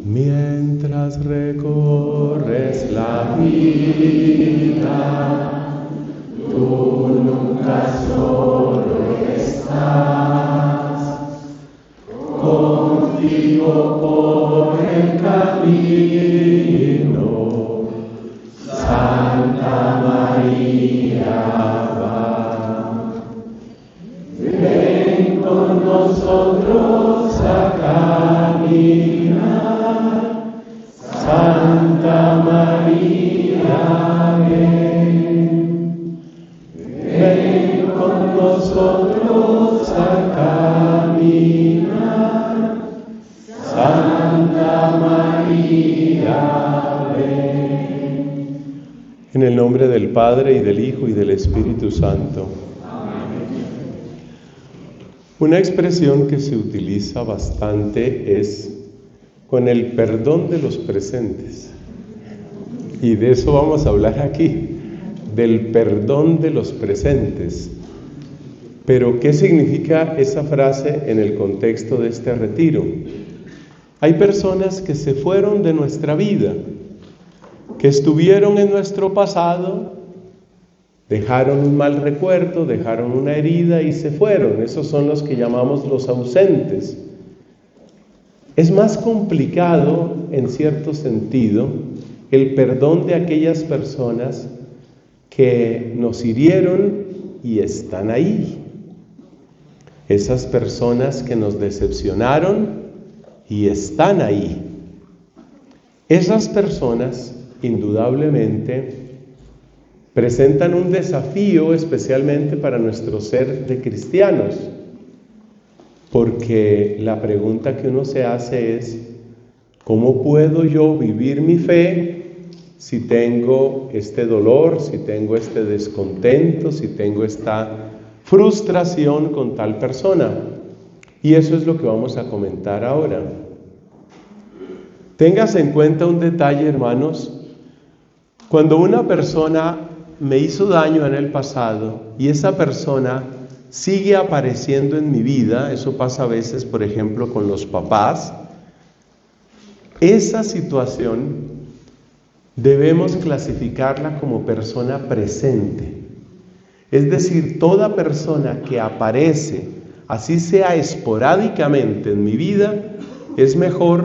Mientras recorres la vida, tú nunca solo estás. Contigo por el camino, Santa María va. Ven con nosotros a caminar, Santa María, ven. Ven con nosotros a caminar, Santa María, ven. En el nombre del Padre, y del Hijo, y del Espíritu Santo. Una expresión que se utiliza bastante es con el perdón de los presentes. Y de eso vamos a hablar aquí, del perdón de los presentes. Pero, ¿qué significa esa frase en el contexto de este retiro? Hay personas que se fueron de nuestra vida, que estuvieron en nuestro pasado, dejaron un mal recuerdo, dejaron una herida y se fueron. Esos son los que llamamos los ausentes. Es más complicado, en cierto sentido, el perdón de aquellas personas que nos hirieron y están ahí. Esas personas que nos decepcionaron y están ahí. Esas personas, indudablemente, presentan un desafío especialmente para nuestro ser de cristianos, porque la pregunta que uno se hace es: ¿cómo puedo yo vivir mi fe si tengo este dolor, si tengo este descontento, si tengo esta frustración con tal persona? Y eso es lo que vamos a comentar ahora. Téngase en cuenta un detalle, hermanos. Cuando una persona me hizo daño en el pasado y esa persona sigue apareciendo en mi vida, eso pasa a veces, por ejemplo, con los papás, esa situación debemos clasificarla como persona presente. Es decir, toda persona que aparece, así sea esporádicamente en mi vida, es mejor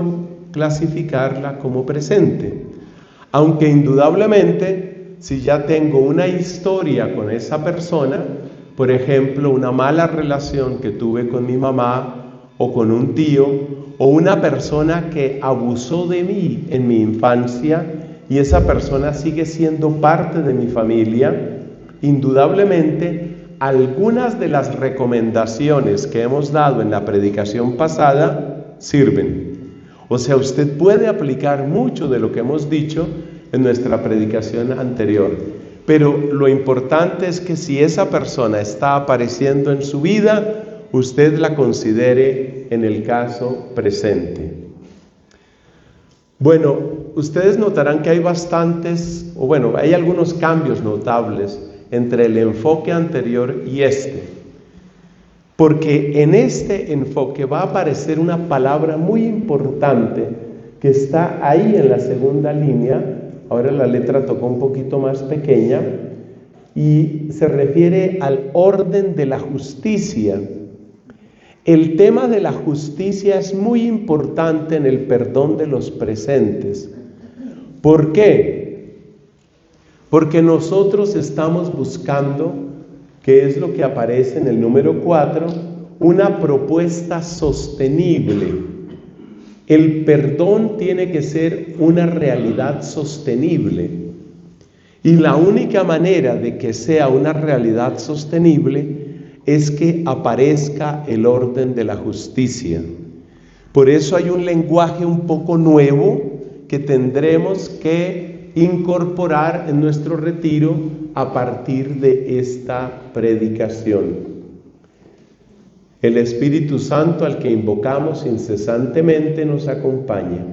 clasificarla como presente. Aunque indudablemente, si ya tengo una historia con esa persona, por ejemplo, una mala relación que tuve con mi mamá o con un tío, o una persona que abusó de mí en mi infancia y esa persona sigue siendo parte de mi familia, indudablemente algunas de las recomendaciones que hemos dado en la predicación pasada sirven. O sea, usted puede aplicar mucho de lo que hemos dicho en nuestra predicación anterior, pero lo importante es que si esa persona está apareciendo en su vida, usted la considere en el caso presente. Bueno, ustedes notarán que hay hay algunos cambios notables entre el enfoque anterior y este, porque en este enfoque va a aparecer una palabra muy importante que está ahí en la segunda línea. Ahora la letra tocó un poquito más pequeña y se refiere al orden de la justicia. El tema de la justicia es muy importante en el perdón de los presentes. ¿Por qué? Porque nosotros estamos buscando, que es lo que aparece en el número 4, una propuesta sostenible. El perdón tiene que ser una realidad sostenible. Y la única manera de que sea una realidad sostenible es que aparezca el orden de la justicia. Por eso hay un lenguaje un poco nuevo que tendremos que incorporar en nuestro retiro a partir de esta predicación. El Espíritu Santo, al que invocamos incesantemente, nos acompaña.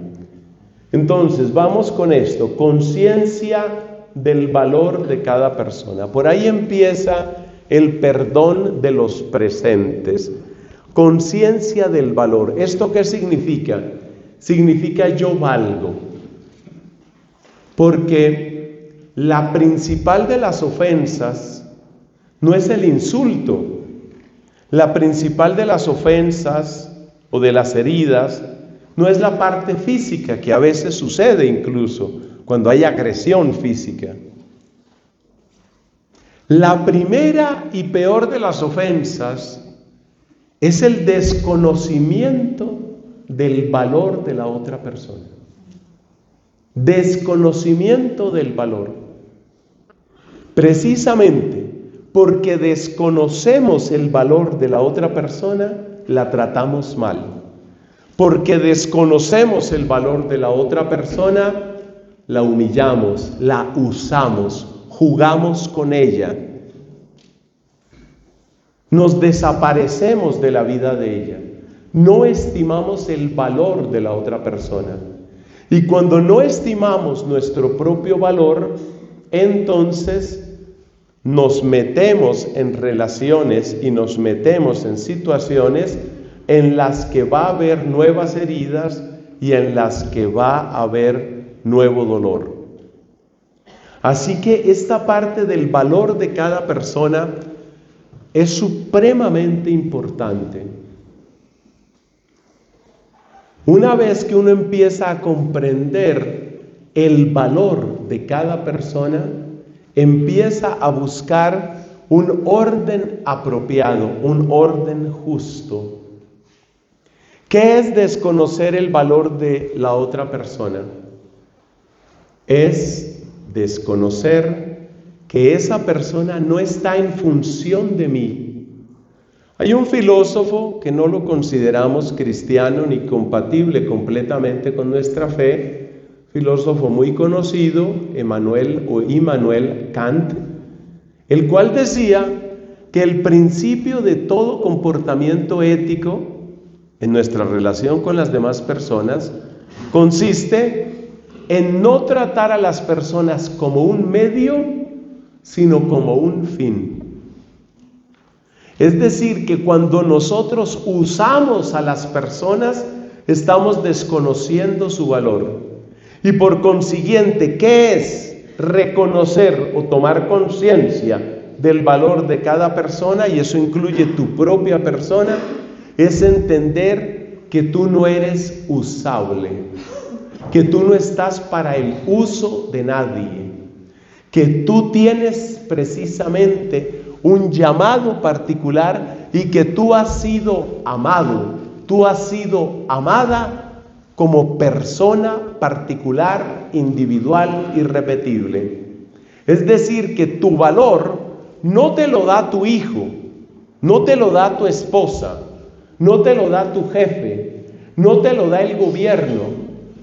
Entonces, vamos con esto: conciencia del valor de cada persona. Por ahí empieza el perdón de los presentes. Conciencia del valor. ¿Esto qué significa? significa yo valgo. Porque la principal de las ofensas no es el insulto. La principal de las ofensas o de las heridas no es la parte física, que a veces sucede incluso cuando hay agresión física. La primera y peor de las ofensas es el desconocimiento del valor de la otra persona. Desconocimiento del valor. Precisamente porque desconocemos el valor de la otra persona, la tratamos mal. Porque desconocemos el valor de la otra persona, la humillamos, la usamos, jugamos con ella. Nos desaparecemos de la vida de ella. No estimamos el valor de la otra persona. Y cuando no estimamos nuestro propio valor, entonces nos metemos en relaciones y nos metemos en situaciones en las que va a haber nuevas heridas y en las que va a haber nuevo dolor. Así que esta parte del valor de cada persona es supremamente importante. Una vez que uno empieza a comprender el valor de cada persona, empieza a buscar un orden apropiado, un orden justo. ¿Qué es desconocer el valor de la otra persona? Es desconocer que esa persona no está en función de mí. Hay un filósofo que no lo consideramos cristiano ni compatible completamente con nuestra fe, filósofo muy conocido, Immanuel Kant, el cual decía que el principio de todo comportamiento ético en nuestra relación con las demás personas consiste en no tratar a las personas como un medio, sino como un fin. Es decir, que cuando nosotros usamos a las personas, estamos desconociendo su valor. Y por consiguiente, ¿qué es reconocer o tomar conciencia del valor de cada persona? Y eso incluye tu propia persona. Es entender que tú no eres usable, que tú no estás para el uso de nadie, que tú tienes precisamente un llamado particular y que tú has sido amado, tú has sido amada como persona particular, individual, irrepetible. Es decir, que tu valor no te lo da tu hijo, no te lo da tu esposa, no te lo da tu jefe, no te lo da el gobierno,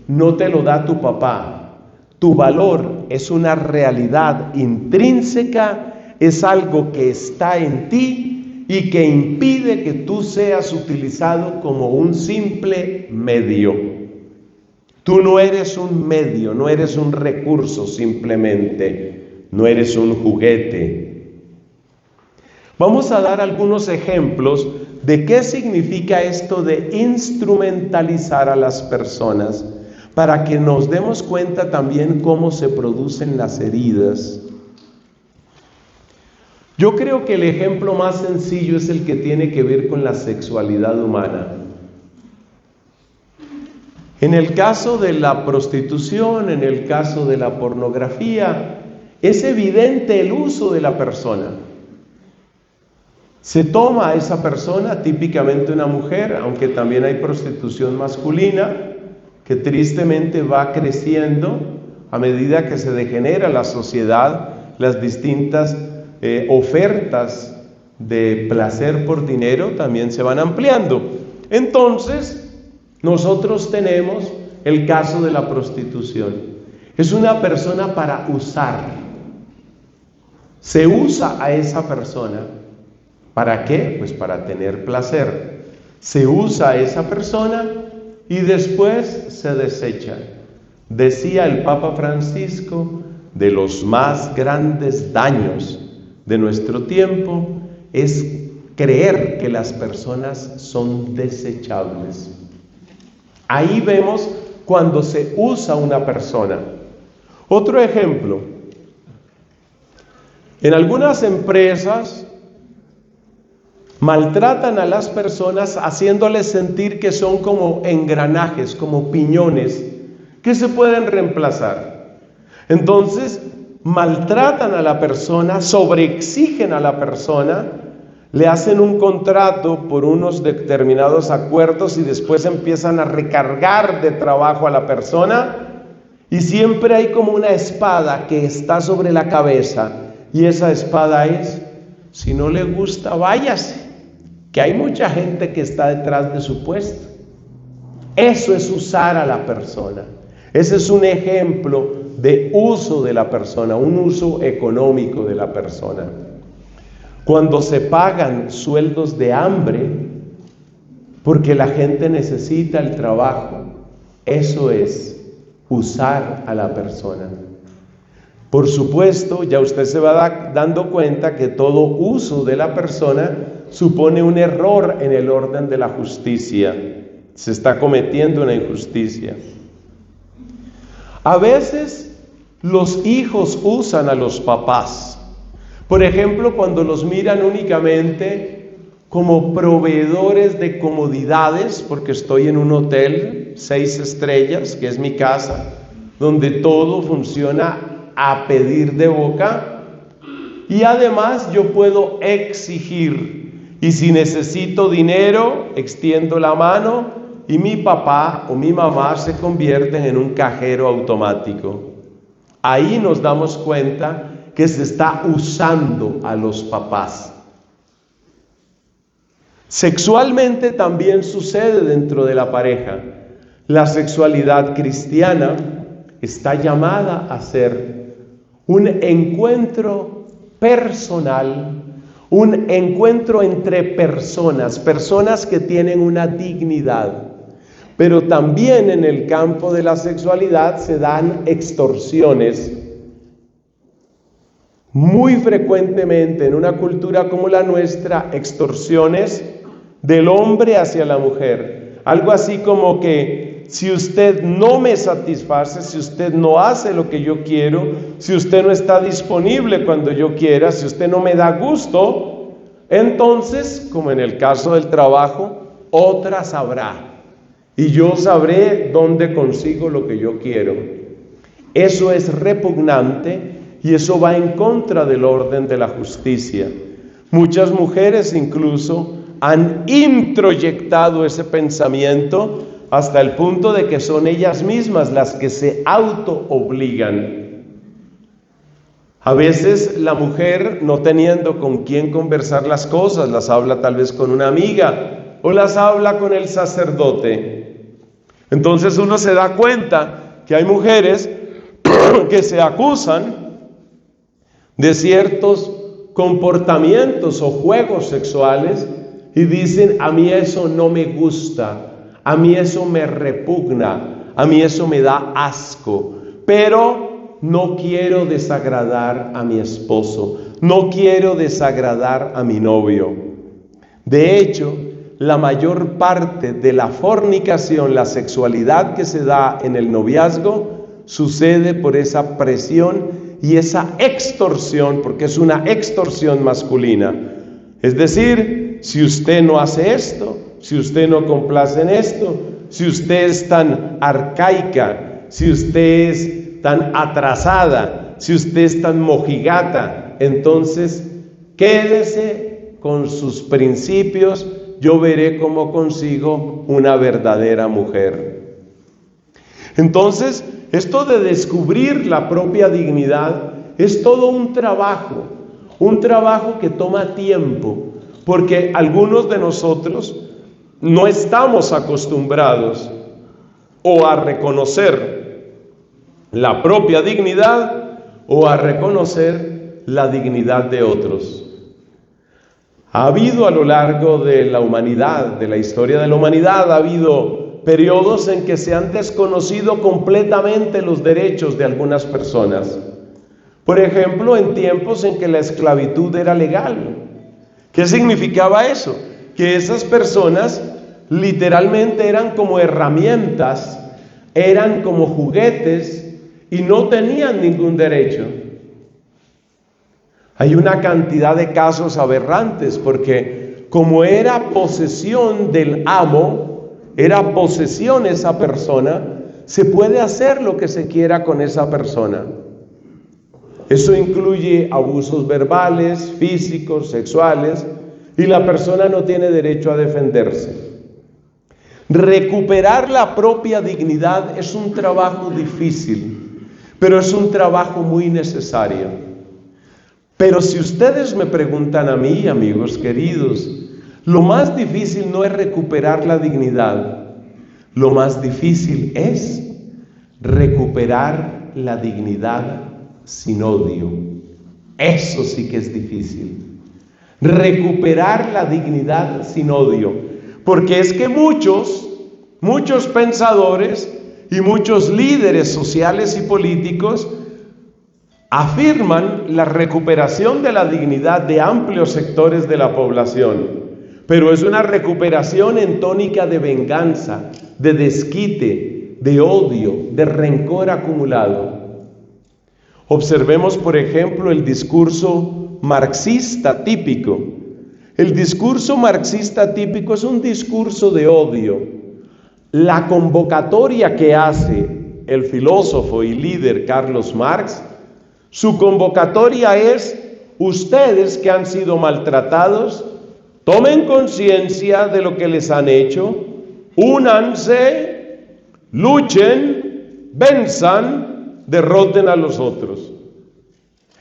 no te lo da tu papá. Tu valor es una realidad intrínseca, es algo que está en ti y que impide que tú seas utilizado como un simple medio. Tú no eres un medio, no eres un recurso simplemente, no eres un juguete. Vamos a dar algunos ejemplos de qué significa esto de instrumentalizar a las personas para que nos demos cuenta también cómo se producen las heridas. Yo creo que el ejemplo más sencillo es el que tiene que ver con la sexualidad humana. En el caso de la prostitución, en el caso de la pornografía, es evidente el uso de la persona. Se toma a esa persona, típicamente una mujer, aunque también hay prostitución masculina, que tristemente va creciendo a medida que se degenera la sociedad, las distintas ofertas de placer por dinero también se van ampliando. Entonces, nosotros tenemos el caso de la prostitución. Es una persona para usar. Se usa a esa persona. ¿Para qué? Pues para tener placer. Se usa a esa persona y después se desecha. Decía el Papa Francisco, de los más grandes daños de nuestro tiempo es creer que las personas son desechables. Ahí vemos cuando se usa una persona. Otro ejemplo, en algunas empresas maltratan a las personas haciéndoles sentir que son como engranajes, como piñones, que se pueden reemplazar. Entonces, maltratan a la persona, sobreexigen a la persona, le hacen un contrato por unos determinados acuerdos y después empiezan a recargar de trabajo a la persona, y siempre hay como una espada que está sobre la cabeza, y esa espada es: si no le gusta, váyase, que hay mucha gente que está detrás de su puesto. Eso es usar a la persona. Ese es un ejemplo de uso de la persona, un uso económico de la persona. Cuando se pagan sueldos de hambre, porque la gente necesita el trabajo, eso es usar a la persona. Por supuesto, ya usted se va dando cuenta que todo uso de la persona supone un error en el orden de la justicia. Se está cometiendo una injusticia. A veces los hijos usan a los papás. Por ejemplo, cuando los miran únicamente como proveedores de comodidades, porque estoy en un hotel 6 estrellas, que es mi casa, donde todo funciona a pedir de boca, y además yo puedo exigir, y si necesito dinero, extiendo la mano, y mi papá o mi mamá se convierten en un cajero automático. Ahí nos damos cuenta que se está usando a los papás. Sexualmente también sucede dentro de la pareja. La sexualidad cristiana está llamada a ser un encuentro personal, un encuentro entre personas que tienen una dignidad. Pero también en el campo de la sexualidad se dan extorsiones. Muy frecuentemente en una cultura como la nuestra, extorsiones del hombre hacia la mujer. Algo así como que si usted no me satisface, si usted no hace lo que yo quiero, si usted no está disponible cuando yo quiera, si usted no me da gusto, entonces, como en el caso del trabajo, otra sabrá. Y yo sabré dónde consigo lo que yo quiero. Eso es repugnante y eso va en contra del orden de la justicia. Muchas mujeres incluso han introyectado ese pensamiento hasta el punto de que son ellas mismas las que se auto-obligan. A veces la mujer, no teniendo con quién conversar las cosas, las habla tal vez con una amiga o las habla con el sacerdote. Entonces uno se da cuenta que hay mujeres que se acusan de ciertos comportamientos o juegos sexuales y dicen: a mí eso no me gusta, a mí eso me repugna, a mí eso me da asco, pero no quiero desagradar a mi esposo, no quiero desagradar a mi novio. De hecho, la mayor parte de la fornicación, la sexualidad que se da en el noviazgo, sucede por esa presión y esa extorsión, porque es una extorsión masculina. Es decir, si usted no hace esto, si usted no complace en esto, si usted es tan arcaica, si usted es tan atrasada, si usted es tan mojigata, entonces quédese con sus principios, yo veré cómo consigo una verdadera mujer. Entonces, esto de descubrir la propia dignidad es todo un trabajo que toma tiempo, porque algunos de nosotros no estamos acostumbrados o a reconocer la propia dignidad o a reconocer la dignidad de otros. Ha habido a lo largo de la humanidad, de la historia de la humanidad, ha habido periodos en que se han desconocido completamente los derechos de algunas personas. Por ejemplo, en tiempos en que la esclavitud era legal. ¿Qué significaba eso? Que esas personas literalmente eran como herramientas, eran como juguetes y no tenían ningún derecho. Hay una cantidad de casos aberrantes porque como era posesión del amo, era posesión esa persona, se puede hacer lo que se quiera con esa persona. Eso incluye abusos verbales, físicos, sexuales, y la persona no tiene derecho a defenderse. Recuperar la propia dignidad es un trabajo difícil, pero es un trabajo muy necesario. Pero si ustedes me preguntan a mí, amigos queridos, lo más difícil no es recuperar la dignidad, lo más difícil es recuperar la dignidad sin odio. Eso sí que es difícil. Recuperar la dignidad sin odio. Porque es que muchos pensadores y muchos líderes sociales y políticos afirman la recuperación de la dignidad de amplios sectores de la población, pero es una recuperación en tónica de venganza, de desquite, de odio, de rencor acumulado. Observemos, por ejemplo, el discurso marxista típico. El discurso marxista típico es un discurso de odio. La convocatoria que hace el filósofo y líder Carlos Marx, su convocatoria es: ustedes que han sido maltratados, tomen conciencia de lo que les han hecho, únanse, luchen, venzan, derroten a los otros.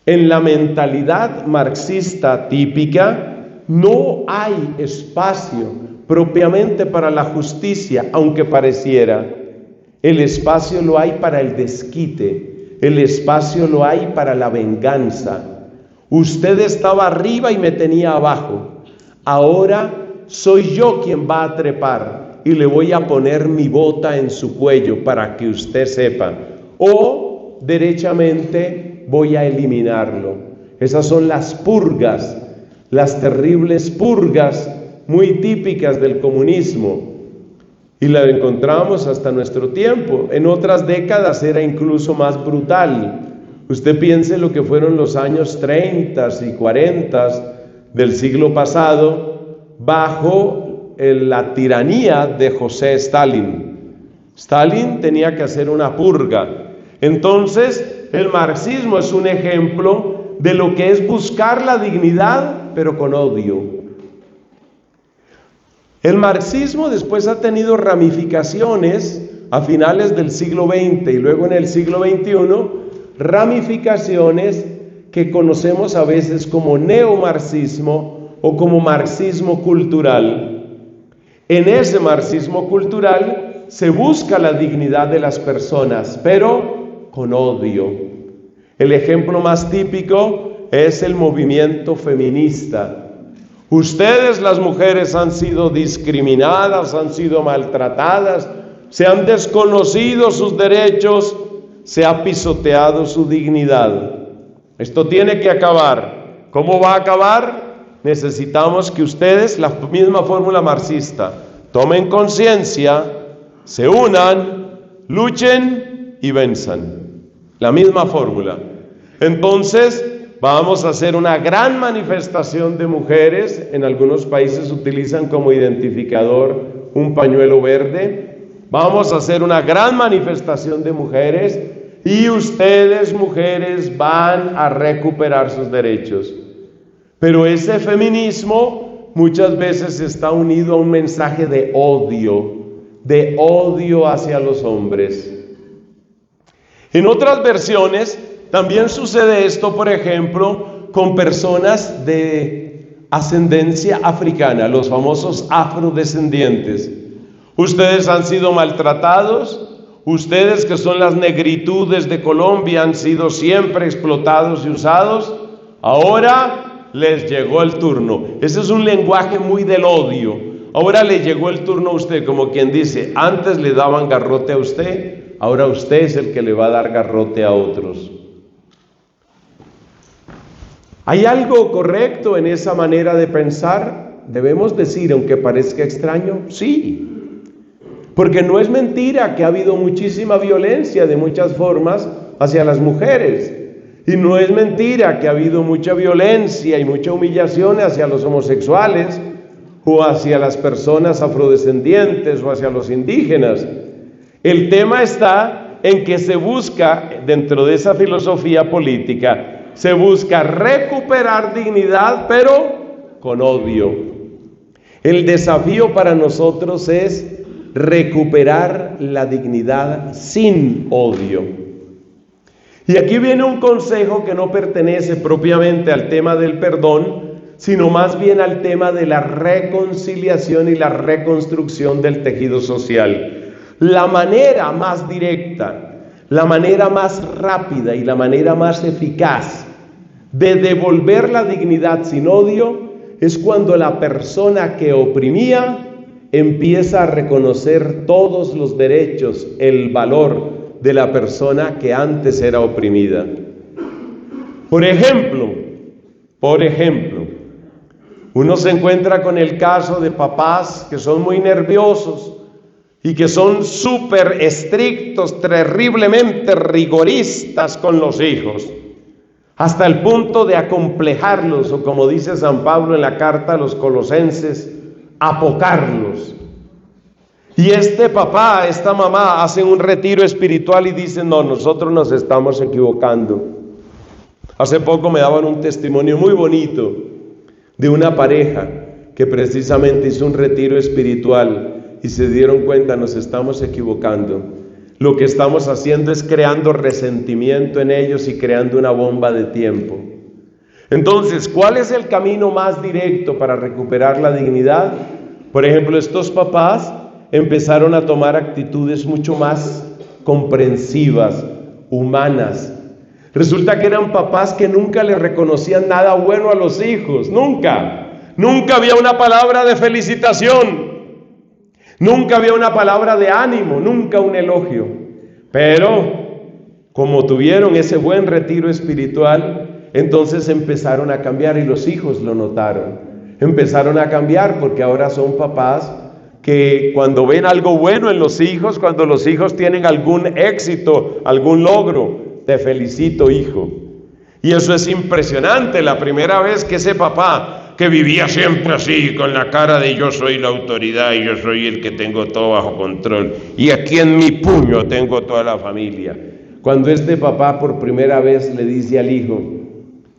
En la mentalidad marxista típica no hay espacio propiamente para la justicia, aunque pareciera. El espacio lo hay para el desquite, el espacio lo hay para la venganza. Usted estaba arriba y me tenía abajo. Ahora soy yo quien va a trepar y le voy a poner mi bota en su cuello para que usted sepa. O derechamente voy a eliminarlo. Esas son las purgas, las terribles purgas muy típicas del comunismo. Y la encontramos hasta nuestro tiempo. En otras décadas era incluso más brutal. Usted piense lo que fueron los años 30 y 40 del siglo pasado bajo la tiranía de José Stalin. Stalin tenía que hacer una purga. Entonces, el marxismo es un ejemplo de lo que es buscar la dignidad, pero con odio. El marxismo después ha tenido ramificaciones a finales del siglo XX y luego en el siglo XXI, ramificaciones que conocemos a veces como neomarxismo o como marxismo cultural. En ese marxismo cultural se busca la dignidad de las personas, pero con odio. El ejemplo más típico es el movimiento feminista. Ustedes, las mujeres, han sido discriminadas, han sido maltratadas, se han desconocido sus derechos, se ha pisoteado su dignidad. Esto tiene que acabar. ¿Cómo va a acabar? Necesitamos que ustedes, la misma fórmula marxista, tomen conciencia, se unan, luchen y venzan. La misma fórmula. Entonces, vamos a hacer una gran manifestación de mujeres. En algunos países utilizan como identificador un pañuelo verde. Vamos a hacer una gran manifestación de mujeres y ustedes, mujeres, van a recuperar sus derechos. Pero ese feminismo muchas veces está unido a un mensaje de odio hacia los hombres. En otras versiones también sucede esto, por ejemplo, con personas de ascendencia africana, los famosos afrodescendientes. Ustedes han sido maltratados, ustedes que son las negritudes de Colombia han sido siempre explotados y usados, ahora les llegó el turno. Ese es un lenguaje muy del odio. Ahora le llegó el turno a usted, como quien dice, antes le daban garrote a usted, ahora usted es el que le va a dar garrote a otros. ¿Hay algo correcto en esa manera de pensar? debemos decir, aunque parezca extraño, sí. Porque no es mentira que ha habido muchísima violencia de muchas formas hacia las mujeres. Y no es mentira que ha habido mucha violencia y mucha humillación hacia los homosexuales o hacia las personas afrodescendientes o hacia los indígenas. El tema está en que se busca, dentro de esa filosofía política, se busca recuperar dignidad, pero con odio. El desafío para nosotros es recuperar la dignidad sin odio. Y aquí viene un consejo que no pertenece propiamente al tema del perdón, sino más bien al tema de la reconciliación y la reconstrucción del tejido social. La manera más directa, la manera más rápida y la manera más eficaz de devolver la dignidad sin odio es cuando la persona que oprimía empieza a reconocer todos los derechos, el valor de la persona que antes era oprimida. Por ejemplo, uno se encuentra con el caso de papás que son muy nerviosos y que son súper estrictos, terriblemente rigoristas con los hijos, hasta el punto de acomplejarlos, o como dice San Pablo en la carta a los Colosenses, apocarlos. Y este papá, esta mamá hacen un retiro espiritual y dicen, no, nosotros nos estamos equivocando. Hace poco me daban un testimonio muy bonito de una pareja que precisamente hizo un retiro espiritual y se dieron cuenta, nos estamos equivocando. Lo que estamos haciendo es creando resentimiento en ellos y creando una bomba de tiempo. Entonces, ¿cuál es el camino más directo para recuperar la dignidad? Por ejemplo, estos papás empezaron a tomar actitudes mucho más comprensivas, humanas. Resulta que eran papás que nunca le reconocían nada bueno a los hijos, nunca había una palabra de felicitación, nunca había una palabra de ánimo, nunca un elogio. Pero como tuvieron ese buen retiro espiritual, entonces empezaron a cambiar y los hijos lo notaron. Empezaron a cambiar porque ahora son papás que cuando ven algo bueno en los hijos, cuando los hijos tienen algún éxito, algún logro, te felicito, hijo. Y eso es impresionante. La primera vez que ese papá, que vivía siempre así, con la cara de yo soy la autoridad y yo soy el que tengo todo bajo control, y aquí en mi puño tengo toda la familia. Cuando este papá por primera vez le dice al hijo,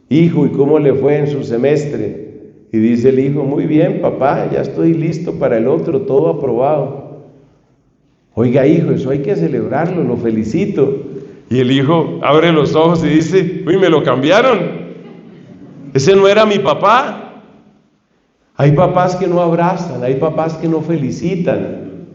hijo, ¿y cómo le fue en su semestre? Y dice el hijo, muy bien, papá, ya estoy listo para el otro, todo aprobado. Oiga, hijo, eso hay que celebrarlo, lo felicito. Y el hijo abre los ojos y dice, uy, me lo cambiaron. Ese no era mi papá. Hay papás que no abrazan, hay papás que no felicitan.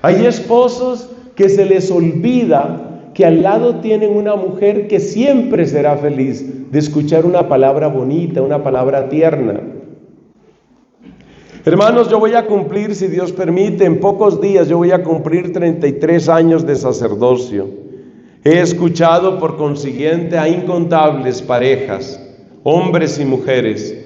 Hay esposos que se les olvida que al lado tienen una mujer que siempre será feliz de escuchar una palabra bonita, una palabra tierna. Hermanos, yo voy a cumplir, si Dios permite, en pocos días yo voy a cumplir 33 años de sacerdocio. He escuchado por consiguiente a incontables parejas, hombres y mujeres,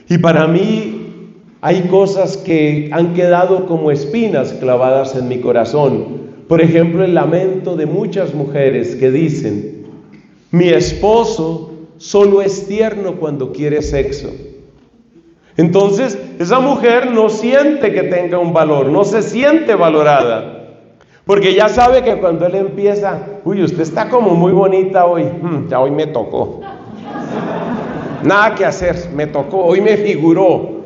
y para mí hay cosas que han quedado como espinas clavadas en mi corazón. Por ejemplo, el lamento de muchas mujeres que dicen, mi esposo solo es tierno cuando quiere sexo. Entonces, esa mujer no siente que tenga un valor, no se siente valorada. Porque ya sabe que cuando él empieza, uy, usted está como muy bonita hoy, ya hoy me tocó. Nada que hacer, me tocó, hoy me figuró.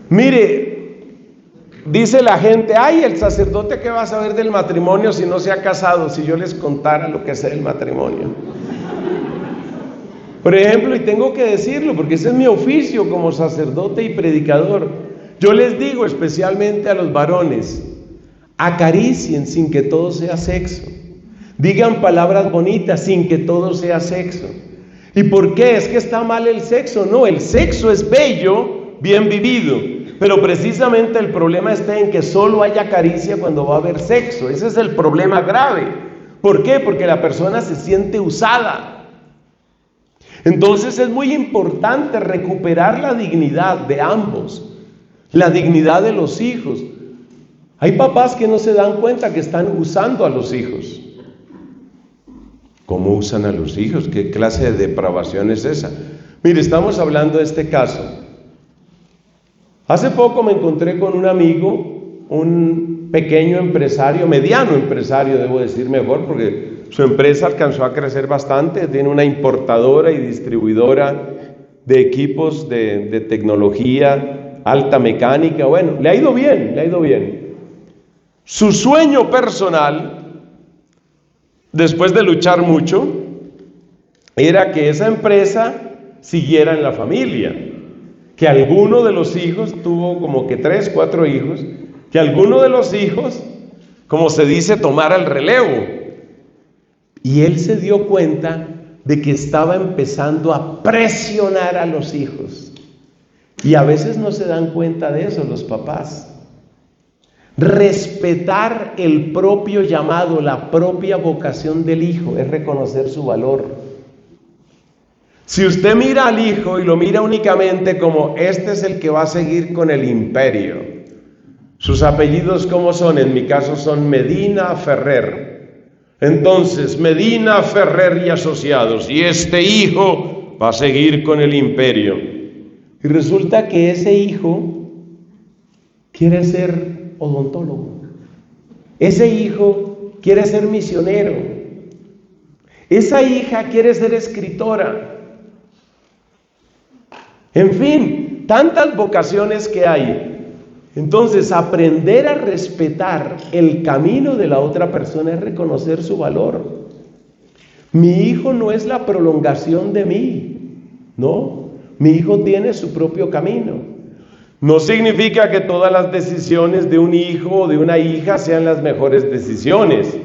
Mire, dice la gente, ay, el sacerdote, ¿qué va a saber del matrimonio si no se ha casado? Si yo les contara lo que es el matrimonio. Por ejemplo, y tengo que decirlo porque ese es mi oficio como sacerdote y predicador, yo les digo especialmente a los varones, acaricien sin que todo sea sexo, digan palabras bonitas sin que todo sea sexo. ¿Y por qué? ¿Es que está mal el sexo? No, el sexo es bello, bien vivido, pero precisamente el problema está en que solo haya caricia cuando va a haber sexo. Ese es el problema grave. ¿Por qué? Porque la persona se siente usada. Entonces es muy importante recuperar la dignidad de ambos, la dignidad de los hijos. Hay papás que no se dan cuenta que están usando a los hijos. ¿Cómo usan a los hijos? ¿Qué clase de depravación es esa? Mire, estamos hablando de este caso. Hace poco me encontré con un amigo, un pequeño empresario, mediano empresario, debo decir mejor, porque su empresa alcanzó a crecer bastante, tiene una importadora y distribuidora de equipos de tecnología, alta mecánica, bueno, le ha ido bien, le ha ido bien. Su sueño personal, después de luchar mucho, era que esa empresa siguiera en la familia, que alguno de los hijos, tuvo como que 3, 4 hijos, que alguno de los hijos, como se dice, tomara el relevo. Y él se dio cuenta de que estaba empezando a presionar a los hijos. Y a veces no se dan cuenta de eso los papás. Respetar el propio llamado, la propia vocación del hijo, es reconocer su valor. Si usted mira al hijo y lo mira únicamente como este es el que va a seguir con el imperio, sus apellidos ¿cómo son? En mi caso son Medina Ferrer. Entonces, Medina Ferrer y asociados, y este hijo va a seguir con el imperio. Y resulta que ese hijo quiere ser odontólogo. Ese hijo quiere ser misionero. Esa hija quiere ser escritora. En fin, tantas vocaciones que hay. Entonces, aprender a respetar el camino de la otra persona es reconocer su valor. Mi hijo no es la prolongación de mí, ¿no? Mi hijo tiene su propio camino. No significa que todas las decisiones de un hijo o de una hija sean las mejores decisiones.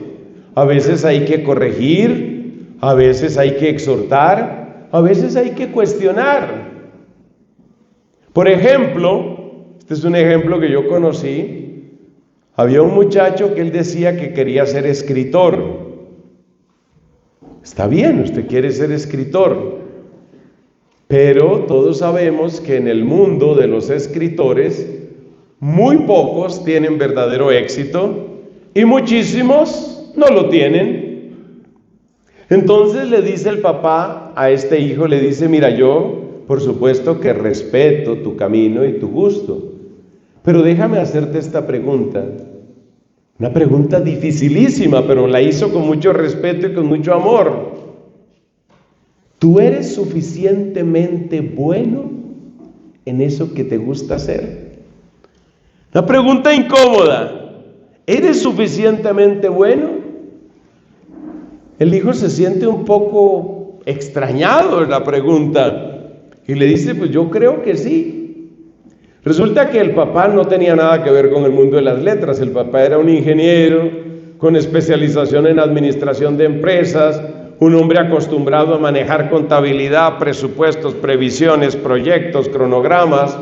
A veces hay que corregir, a veces hay que exhortar, a veces hay que cuestionar. Por ejemplo, este es un ejemplo que yo conocí. Había un muchacho que él decía que quería ser escritor. Está bien, usted quiere ser escritor, pero todos sabemos que en el mundo de los escritores, muy pocos tienen verdadero éxito y muchísimos no lo tienen. Entonces le dice el papá a este hijo, le dice, mira, yo por supuesto que respeto tu camino y tu gusto, pero déjame hacerte esta pregunta. Una pregunta dificilísima, pero la hizo con mucho respeto y con mucho amor. ¿Tú eres suficientemente bueno en eso que te gusta hacer? Una pregunta incómoda. ¿Eres suficientemente bueno? El hijo se siente un poco extrañado en la pregunta y le dice, pues yo creo que sí. Resulta que el papá no tenía nada que ver con el mundo de las letras. El papá era un ingeniero con especialización en administración de empresas, un hombre acostumbrado a manejar contabilidad, presupuestos, previsiones, proyectos, cronogramas.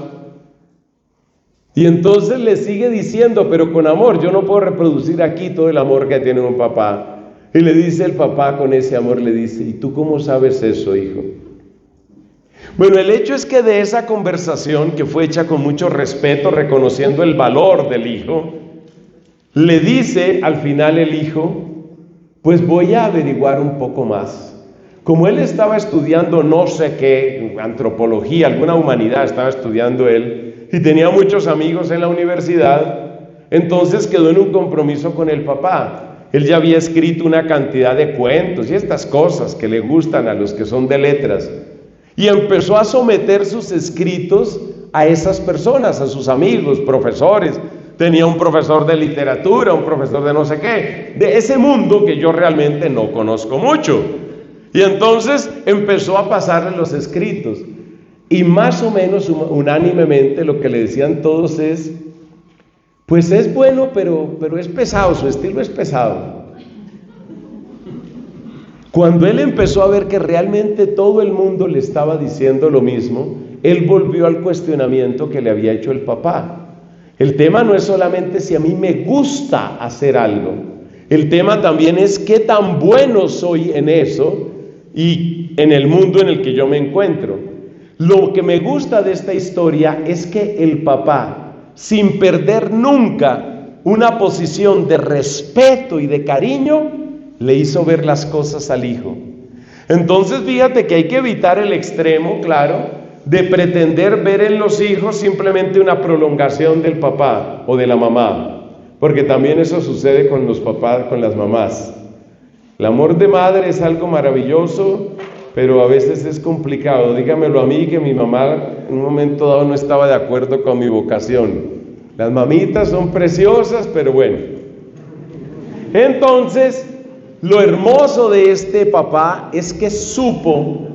Y entonces le sigue diciendo, pero con amor, yo no puedo reproducir aquí todo el amor que tiene un papá. Y le dice el papá con ese amor, le dice, ¿y tú cómo sabes eso, hijo? Bueno, el hecho es que de esa conversación, que fue hecha con mucho respeto, reconociendo el valor del hijo, le dice al final el hijo, pues voy a averiguar un poco más. Como él estaba estudiando no sé qué, antropología, alguna humanidad estaba estudiando él, y tenía muchos amigos en la universidad, entonces quedó en un compromiso con el papá. Él ya había escrito una cantidad de cuentos y estas cosas que le gustan a los que son de letras. Y empezó a someter sus escritos a esas personas, a sus amigos, profesores. Tenía un profesor de literatura, un profesor de no sé qué, de ese mundo que yo realmente no conozco mucho. Y entonces empezó a pasarle los escritos. Y más o menos unánimemente lo que le decían todos es, pues es bueno, pero es pesado, su estilo es pesado. Cuando él empezó a ver que realmente todo el mundo le estaba diciendo lo mismo, él volvió al cuestionamiento que le había hecho el papá. El tema no es solamente si a mí me gusta hacer algo, el tema también es qué tan bueno soy en eso y y en el mundo en el que yo me encuentro. Lo que me gusta de esta historia es que el papá, sin perder nunca una posición de respeto y de cariño, le hizo ver las cosas al hijo. Entonces fíjate que hay que evitar el extremo, claro, de pretender ver en los hijos simplemente una prolongación del papá o de la mamá, porque también eso sucede con los papás, con las mamás. El amor de madre es algo maravilloso, pero a veces es complicado. Dígamelo a mí, que mi mamá en un momento dado no estaba de acuerdo con mi vocación. Las mamitas son preciosas, pero bueno. Entonces, lo hermoso de este papá es que supo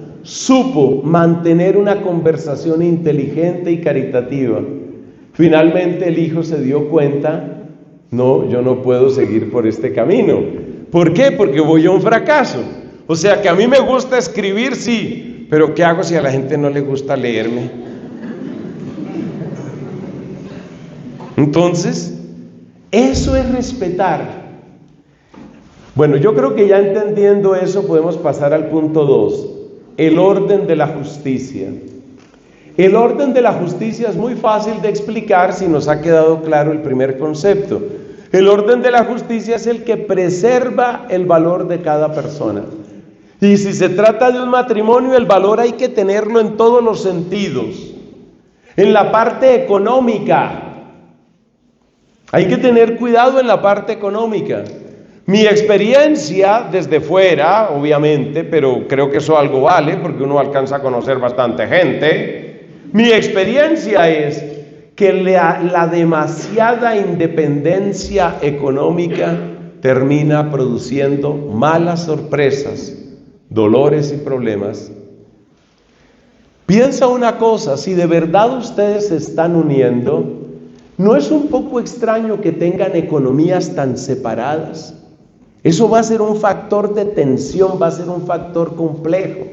mantener una conversación inteligente y caritativa. Finalmente el hijo se dio cuenta, no, yo no puedo seguir por este camino. ¿Por qué? Porque voy a un fracaso. O sea que a mí me gusta escribir, sí, pero ¿qué hago si a la gente no le gusta leerme? Entonces, eso es respetar. Bueno, yo creo que ya entendiendo eso podemos pasar al punto 2, el orden de la justicia. El orden de la justicia es muy fácil de explicar si nos ha quedado claro el primer concepto. El orden de la justicia es el que preserva el valor de cada persona. Y si se trata de un matrimonio, el valor hay que tenerlo en todos los sentidos. En la parte económica, hay que tener cuidado en la parte económica. Mi experiencia desde fuera, obviamente, pero creo que eso algo vale, porque uno alcanza a conocer bastante gente. Mi experiencia es que la demasiada independencia económica termina produciendo malas sorpresas, dolores y problemas. Piensa una cosa, si de verdad ustedes se están uniendo, ¿no es un poco extraño que tengan economías tan separadas? Eso va a ser un factor de tensión, va a ser un factor complejo.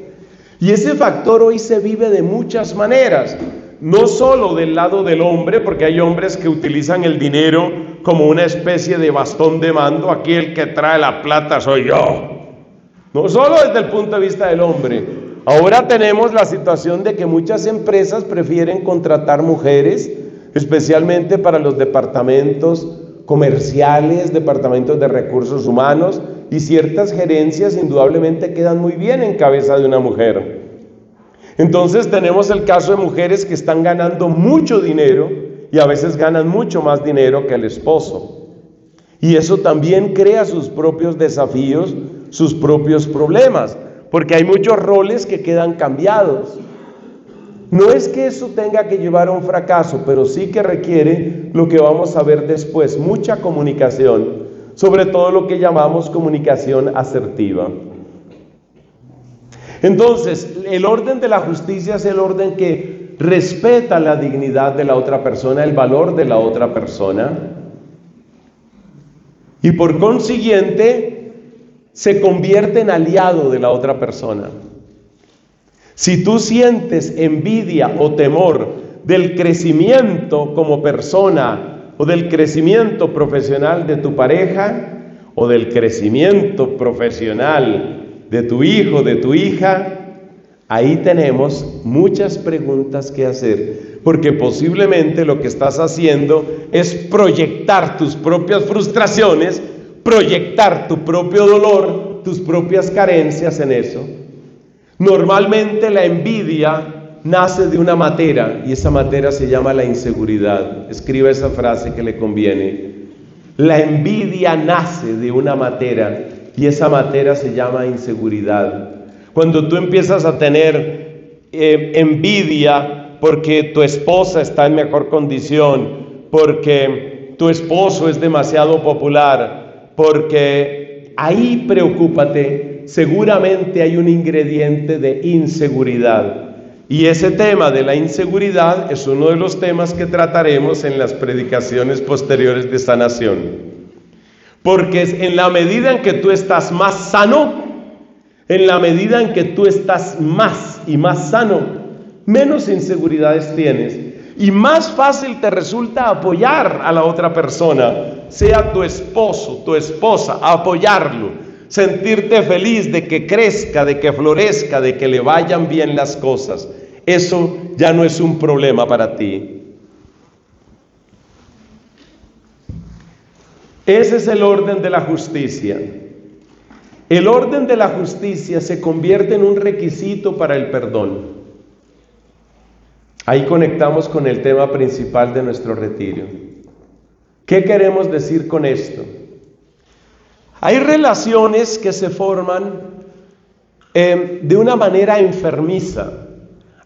Y ese factor hoy se vive de muchas maneras, no solo del lado del hombre, porque hay hombres que utilizan el dinero como una especie de bastón de mando. Aquí el que trae la plata soy yo. No solo desde el punto de vista del hombre. Ahora tenemos la situación de que muchas empresas prefieren contratar mujeres, especialmente para los departamentos comerciales, departamentos de recursos humanos, y ciertas gerencias indudablemente quedan muy bien en cabeza de una mujer. Entonces tenemos el caso de mujeres que están ganando mucho dinero y a veces ganan mucho más dinero que el esposo. Y eso también crea sus propios desafíos, sus propios problemas, porque hay muchos roles que quedan cambiados. No es que eso tenga que llevar a un fracaso, pero sí que requiere lo que vamos a ver después, mucha comunicación, sobre todo lo que llamamos comunicación asertiva. Entonces, el orden de la justicia es el orden que respeta la dignidad de la otra persona, el valor de la otra persona, y por consiguiente se convierte en aliado de la otra persona. Si tú sientes envidia o temor del crecimiento como persona o del crecimiento profesional de tu pareja o del crecimiento profesional de tu hijo, de tu hija, ahí tenemos muchas preguntas que hacer, porque posiblemente lo que estás haciendo es proyectar tus propias frustraciones, proyectar tu propio dolor, tus propias carencias en eso. Normalmente la envidia nace de una matera, y esa matera se llama la inseguridad. Escriba esa frase que le conviene. La envidia nace de una matera, y esa matera se llama inseguridad. Cuando tú empiezas a tener envidia porque tu esposa está en mejor condición, porque tu esposo es demasiado popular, porque ahí preocúpate. Seguramente hay un ingrediente de inseguridad, y ese tema de la inseguridad es uno de los temas que trataremos en las predicaciones posteriores de sanación, porque es en la medida en que tú estás más sano, en la medida en que tú estás más y más sano, menos inseguridades tienes y más fácil te resulta apoyar a la otra persona, sea tu esposo, tu esposa, apoyarlo. sentirte feliz de que crezca, de que florezca, de que le vayan bien las cosas. Eso ya no es un problema para ti. Ese es el orden de la justicia. El orden de la justicia se convierte en un requisito para el perdón. Ahí conectamos con el tema principal de nuestro retiro. ¿Qué queremos decir con esto? Hay relaciones que se forman de una manera enfermiza.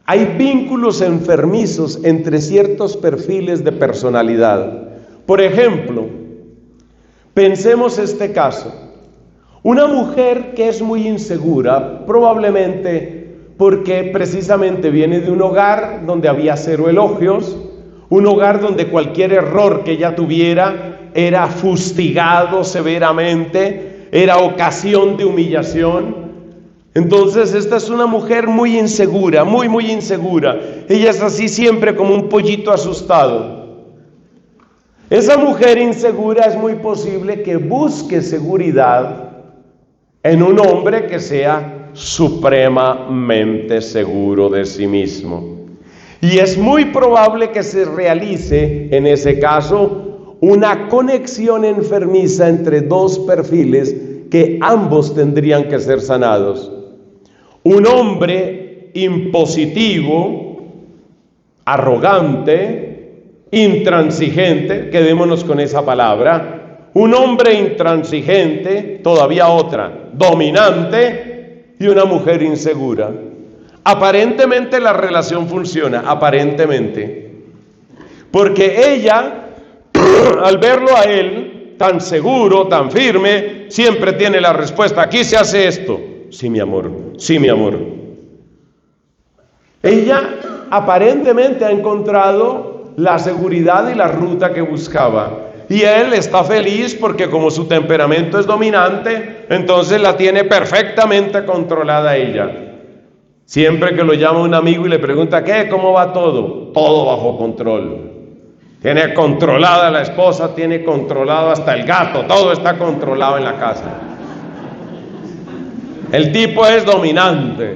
Hay vínculos enfermizos entre ciertos perfiles de personalidad. Por ejemplo, pensemos este caso. Una mujer que es muy insegura, probablemente porque precisamente viene de un hogar donde había cero elogios, un hogar donde cualquier error que ella tuviera era fustigado severamente, era ocasión de humillación. Entonces esta es una mujer muy insegura, muy insegura. Ella es así siempre como un pollito asustado. Esa mujer insegura es muy posible que busque seguridad en un hombre que sea supremamente seguro de sí mismo. Y es muy probable que se realice, en ese caso, una conexión enfermiza entre dos perfiles que ambos tendrían que ser sanados. Un hombre impositivo, arrogante, intransigente, quedémonos con esa palabra. Un hombre intransigente, todavía otra, dominante, y una mujer insegura. Aparentemente la relación funciona, aparentemente. Porque ella, al verlo a él, tan seguro, tan firme, siempre tiene la respuesta: aquí se hace esto. Sí, mi amor, sí, mi amor. Ella aparentemente ha encontrado la seguridad y la ruta que buscaba. Y él está feliz porque como su temperamento es dominante, entonces la tiene perfectamente controlada ella. Siempre que lo llama un amigo y le pregunta: ¿qué? ¿Cómo va todo? Todo bajo control. Tiene controlada la esposa, tiene controlado hasta el gato, todo está controlado en la casa. El tipo es dominante.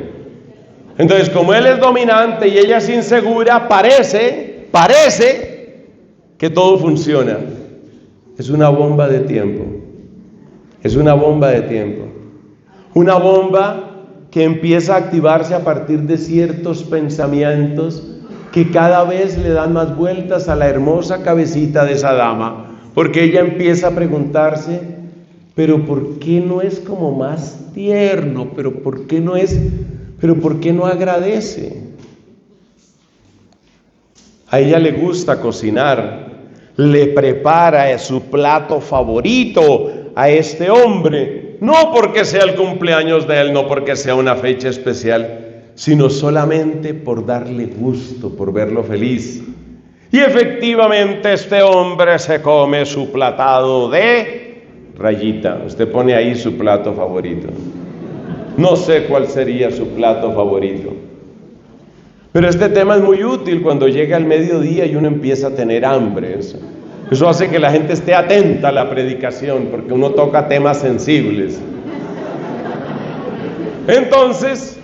Entonces, como él es dominante y ella es insegura, parece que todo funciona. Es una bomba de tiempo. Es una bomba de tiempo. Una bomba que empieza a activarse a partir de ciertos pensamientos que cada vez le dan más vueltas a la hermosa cabecita de esa dama, porque ella empieza a preguntarse: pero ¿por qué no es como más tierno? ¿Pero por qué no agradece? A ella le gusta cocinar, le prepara su plato favorito a este hombre, no porque sea el cumpleaños de él, no porque sea una fecha especial, sino solamente por darle gusto, por verlo feliz. Y efectivamente este hombre se come su platado de rayita. Usted pone ahí su plato favorito. No sé cuál sería su plato favorito. Pero este tema es muy útil cuando llega el mediodía y uno empieza a tener hambre. Eso hace que la gente esté atenta a la predicación, porque uno toca temas sensibles. Entonces,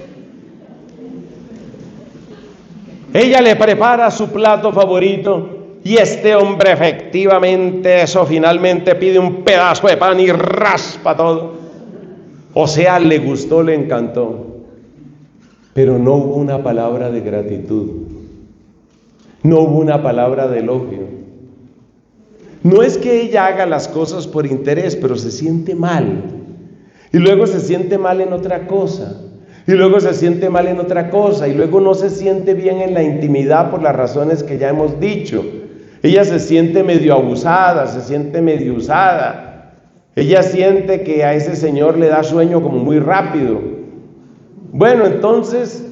ella le prepara su plato favorito y este hombre efectivamente finalmente pide un pedazo de pan y raspa todo. O sea, le gustó, le encantó. Pero no hubo una palabra de gratitud. No hubo una palabra de elogio. No es que ella haga las cosas por interés, pero se siente mal. Y luego se siente mal en otra cosa. Y luego se siente mal en otra cosa. Y luego no se siente bien en la intimidad por las razones que ya hemos dicho. Ella se siente medio abusada, se siente medio usada. Ella siente que a ese señor le da sueño como muy rápido. Bueno, entonces,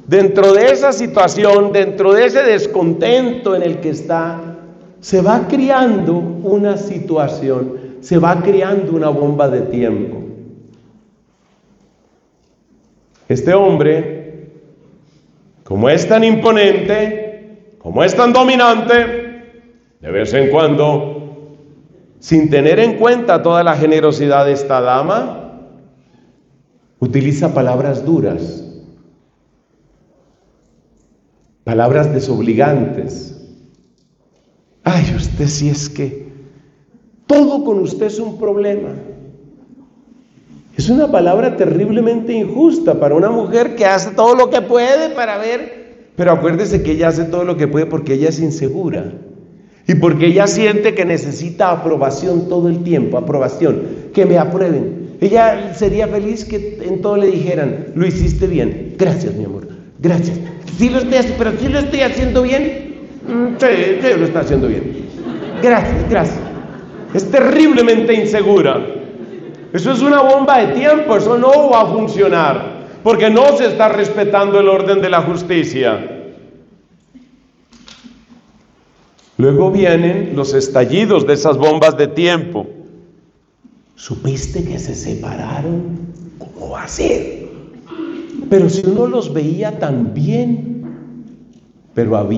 dentro de esa situación, dentro de ese descontento en el que está, se va creando una situación, se va creando una bomba de tiempo. Este hombre, como es tan imponente, como es tan dominante, de vez en cuando, sin tener en cuenta toda la generosidad de esta dama, utiliza palabras duras, palabras desobligantes. Ay, usted sí es que todo con usted es un problema. Es una palabra terriblemente injusta para una mujer que hace todo lo que puede para ver, pero acuérdese que ella hace todo lo que puede porque ella es insegura y porque ella siente que necesita aprobación todo el tiempo, aprobación, que me aprueben. Ella sería feliz que en todo le dijeran, lo hiciste bien, gracias mi amor, gracias. Sí lo estoy haciendo, pero sí lo estoy haciendo bien. Sí, lo está haciendo bien. Gracias, gracias. Es terriblemente insegura. Eso es una bomba de tiempo, eso no va a funcionar, porque no se está respetando el orden de la justicia. Luego vienen los estallidos de esas bombas de tiempo. ¿Supiste que se separaron? ¿Cómo va a ser? Pero si uno los veía tan bien, pero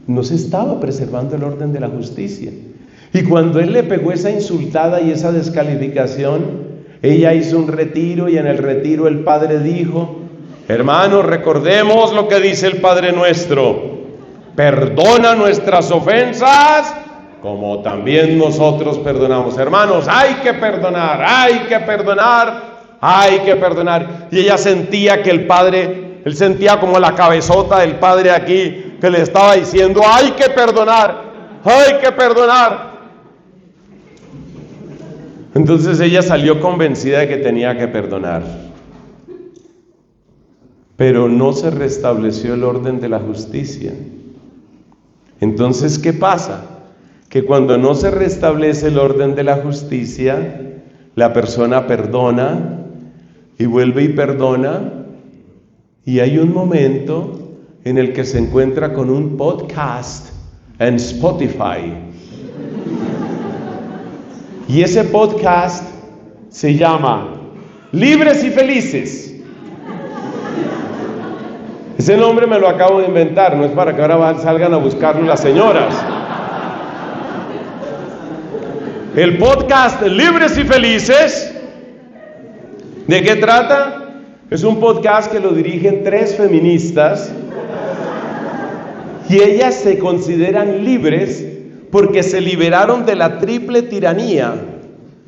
no se estaba preservando el orden de la justicia. Y cuando él le pegó esa insultada y esa descalificación, ella hizo un retiro y en el retiro el padre dijo, hermanos, recordemos lo que dice el Padre Nuestro, perdona nuestras ofensas como también nosotros perdonamos. Hermanos, hay que perdonar, hay que perdonar, hay que perdonar. Y ella sentía que él sentía como la cabezota del padre aquí que le estaba diciendo, hay que perdonar, hay que perdonar. Entonces ella salió convencida de que tenía que perdonar, pero no se restableció el orden de la justicia. Entonces, ¿qué pasa? Que cuando no se restablece el orden de la justicia, la persona perdona y vuelve y perdona, y hay un momento en el que se encuentra con un podcast en Spotify. Y ese podcast se llama Libres y Felices. Ese nombre me lo acabo de inventar, no es para que ahora salgan a buscarlo las señoras. El podcast Libres y Felices, ¿de qué trata? Es un podcast que lo dirigen 3 feministas y ellas se consideran libres porque se liberaron de la triple tiranía.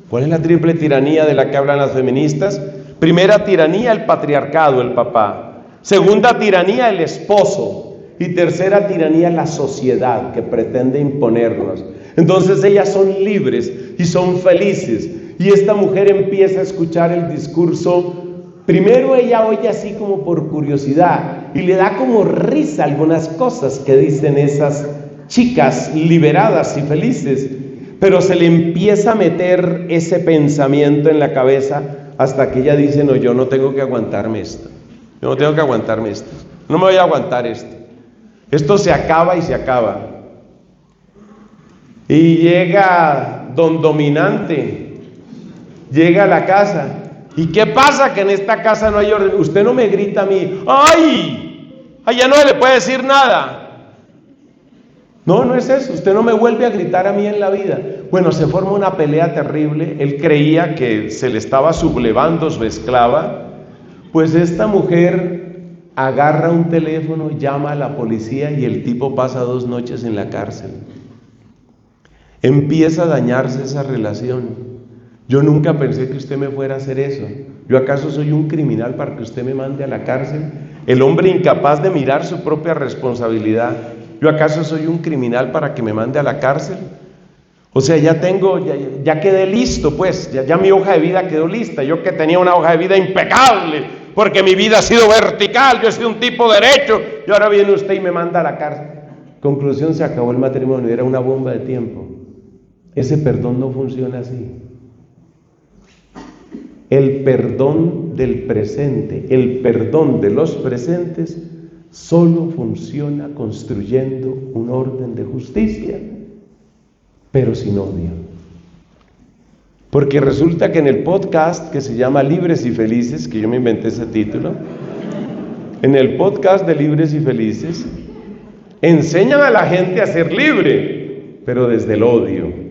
¿Cuál es la triple tiranía de la que hablan las feministas? Primera tiranía, el patriarcado, el papá. Segunda tiranía, el esposo. Y tercera tiranía, la sociedad que pretende imponernos. Entonces ellas son libres y son felices. Y esta mujer empieza a escuchar el discurso. Primero ella oye así como por curiosidad y le da como risa algunas cosas que dicen esas chicas liberadas y felices, pero se le empieza a meter ese pensamiento en la cabeza hasta que ella dice, no, yo no tengo que aguantarme esto, yo no tengo que aguantarme esto, no me voy a aguantar esto se acaba y se acaba. Y llega don dominante, llega a la casa, ¿y qué pasa? Que en esta casa no hay orden. Usted no me grita a mí, ¡ay! Allá no le puede decir nada. No es eso, usted no me vuelve a gritar a mí en la vida. Bueno, se forma una pelea terrible, él creía que se le estaba sublevando su esclava, pues esta mujer agarra un teléfono, llama a la policía y el tipo pasa 2 noches en la cárcel. Empieza a dañarse esa relación. Yo nunca pensé que usted me fuera a hacer eso. ¿Yo acaso soy un criminal para que usted me mande a la cárcel? El hombre incapaz de mirar su propia responsabilidad. ¿Yo acaso soy un criminal para que me mande a la cárcel? O sea, ya quedé listo, pues, ya mi hoja de vida quedó lista. Yo que tenía una hoja de vida impecable, porque mi vida ha sido vertical, yo he sido un tipo derecho, y ahora viene usted y me manda a la cárcel. Conclusión, se acabó el matrimonio, era una bomba de tiempo. Ese perdón no funciona así. El perdón del presente, el perdón de los presentes, solo funciona construyendo un orden de justicia, pero sin odio. Porque resulta que en el podcast que se llama Libres y Felices, que yo me inventé ese título, en el podcast de Libres y Felices, enseñan a la gente a ser libre, pero desde el odio.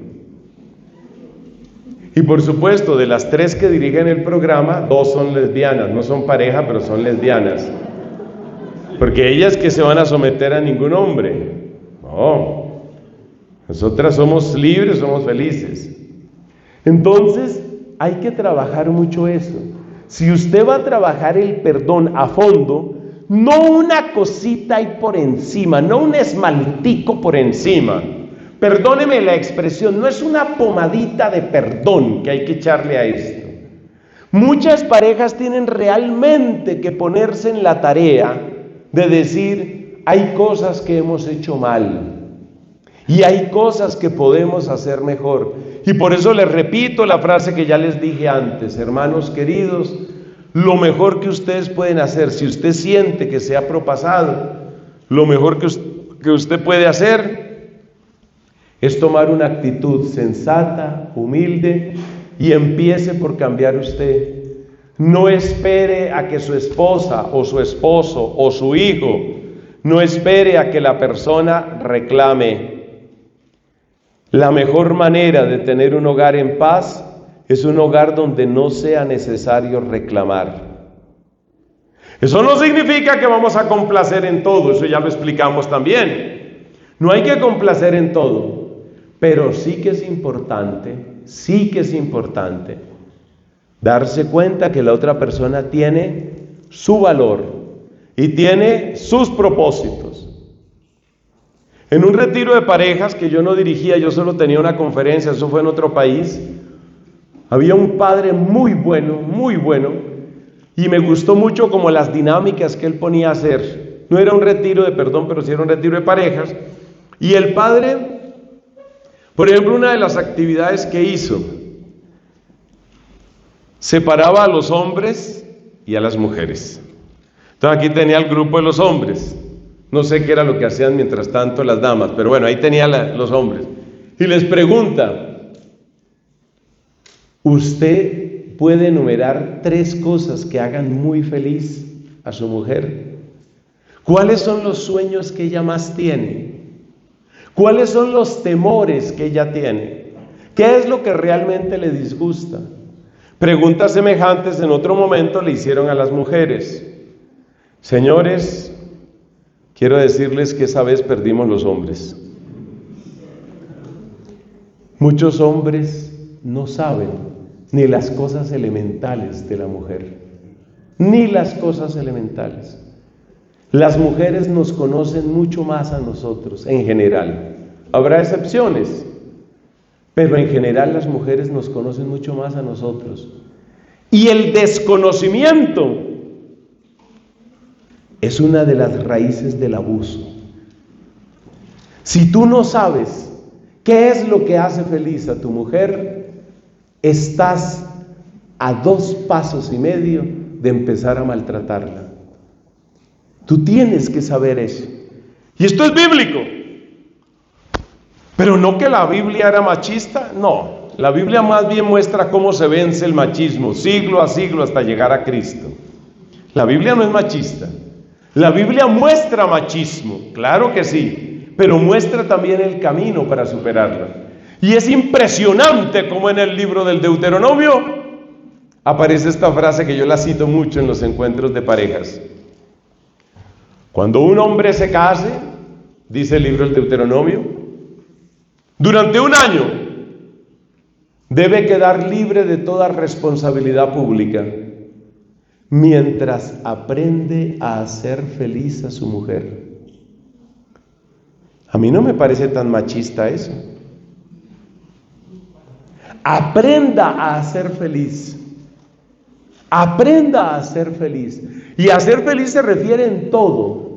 Y por supuesto, de las 3 que dirigen el programa, 2 son lesbianas, no son pareja, pero son lesbianas. Porque ellas que se van a someter a ningún hombre. No, nosotras somos libres, somos felices. Entonces, hay que trabajar mucho eso. Si usted va a trabajar el perdón a fondo, no una cosita ahí por encima, no un esmaltico por encima. Perdóneme la expresión, no es una pomadita de perdón que hay que echarle a esto. Muchas parejas tienen realmente que ponerse en la tarea de decir, hay cosas que hemos hecho mal y hay cosas que podemos hacer mejor. Y por eso les repito la frase que ya les dije antes, hermanos queridos, lo mejor que ustedes pueden hacer, si usted siente que se ha propasado, lo mejor que usted puede hacer es tomar una actitud sensata, humilde, y empiece por cambiar usted. No espere a que su esposa o su esposo o su hijo, no espere a que la persona reclame. La mejor manera de tener un hogar en paz es un hogar donde no sea necesario reclamar. Eso no significa que vamos a complacer en todo, eso ya lo explicamos también. No hay que complacer en todo, pero sí que es importante darse cuenta que la otra persona tiene su valor y tiene sus propósitos. En un retiro de parejas que yo no dirigía, yo solo tenía una conferencia, eso fue en otro país, había un padre muy bueno, y me gustó mucho como las dinámicas que él ponía a hacer. No era un retiro de perdón, pero sí era un retiro de parejas. Y el padre, por ejemplo, una de las actividades que hizo, separaba a los hombres y a las mujeres. Entonces aquí tenía el grupo de los hombres. No sé qué era lo que hacían mientras tanto las damas, pero bueno, ahí tenía los hombres. Y les pregunta, ¿usted puede enumerar 3 cosas que hagan muy feliz a su mujer? ¿Cuáles son los sueños que ella más tiene? ¿Cuáles son los temores que ella tiene? ¿Qué es lo que realmente le disgusta? Preguntas semejantes en otro momento le hicieron a las mujeres. Señores, quiero decirles que esa vez perdimos los hombres. Muchos hombres no saben ni las cosas elementales de la mujer, ni las cosas elementales. Las mujeres nos conocen mucho más a nosotros, en general. Habrá excepciones, pero en general las mujeres nos conocen mucho más a nosotros. Y el desconocimiento es una de las raíces del abuso. Si tú no sabes qué es lo que hace feliz a tu mujer, estás a 2 pasos y medio de empezar a maltratarla. Tú tienes que saber eso. Y esto es bíblico. Pero no que la Biblia era machista, no. La Biblia más bien muestra cómo se vence el machismo, siglo a siglo hasta llegar a Cristo. La Biblia no es machista. La Biblia muestra machismo, claro que sí, pero muestra también el camino para superarla. Y es impresionante como en el libro del Deuteronomio aparece esta frase que yo la cito mucho en los encuentros de parejas. Cuando un hombre se case, dice el libro del Deuteronomio, durante 1 año debe quedar libre de toda responsabilidad pública, mientras aprende a hacer feliz a su mujer. A mí no me parece tan machista eso. Aprenda a ser feliz. Aprenda a ser feliz. Y a ser feliz se refiere en todo.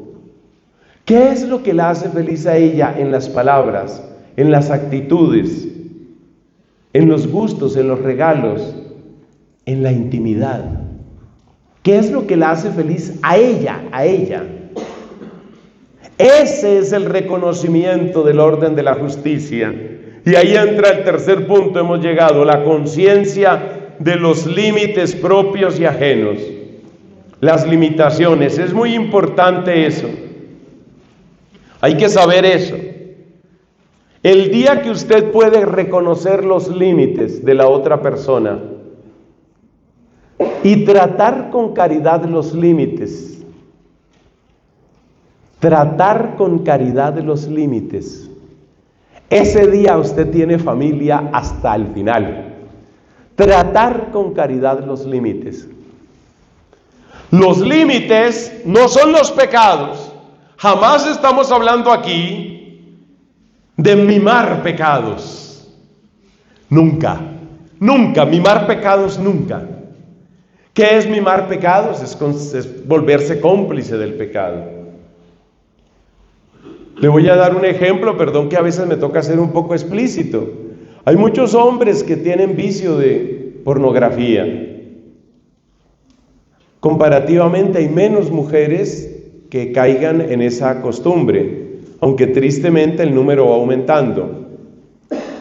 ¿Qué es lo que la hace feliz a ella? En las palabras, en las actitudes, en los gustos, en los regalos, en la intimidad. ¿Qué es lo que la hace feliz a ella? A ella. Ese es el reconocimiento del orden de la justicia. Y ahí entra el tercer punto, hemos llegado, la conciencia de los límites propios y ajenos. Las limitaciones, es muy importante eso. Hay que saber eso. El día que usted puede reconocer los límites de la otra persona y tratar con caridad los límites, ese día usted tiene familia hasta el final. Tratar con caridad los límites. Los límites no son los pecados. Jamás estamos hablando aquí de mimar pecados. Nunca, mimar pecados nunca. ¿Qué es mimar pecados? Es volverse cómplice del pecado. Le voy a dar un ejemplo, perdón que a veces me toca ser un poco explícito. Hay muchos hombres que tienen vicio de pornografía. Comparativamente hay menos mujeres que caigan en esa costumbre, aunque tristemente el número va aumentando,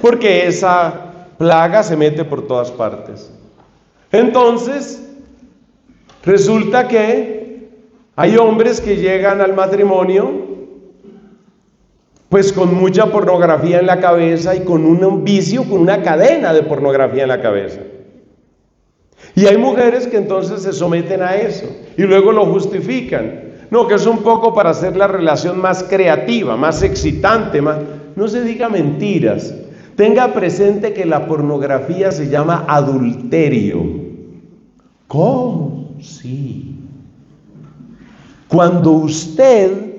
porque esa plaga se mete por todas partes. Entonces, resulta que hay hombres que llegan al matrimonio pues con mucha pornografía en la cabeza y con un vicio, con una cadena de pornografía en la cabeza. Y hay mujeres que entonces se someten a eso y luego lo justifican. No, que es un poco para hacer la relación más creativa, más excitante, más... No se diga mentiras. Tenga presente que la pornografía se llama adulterio. ¿Cómo? Sí. Cuando usted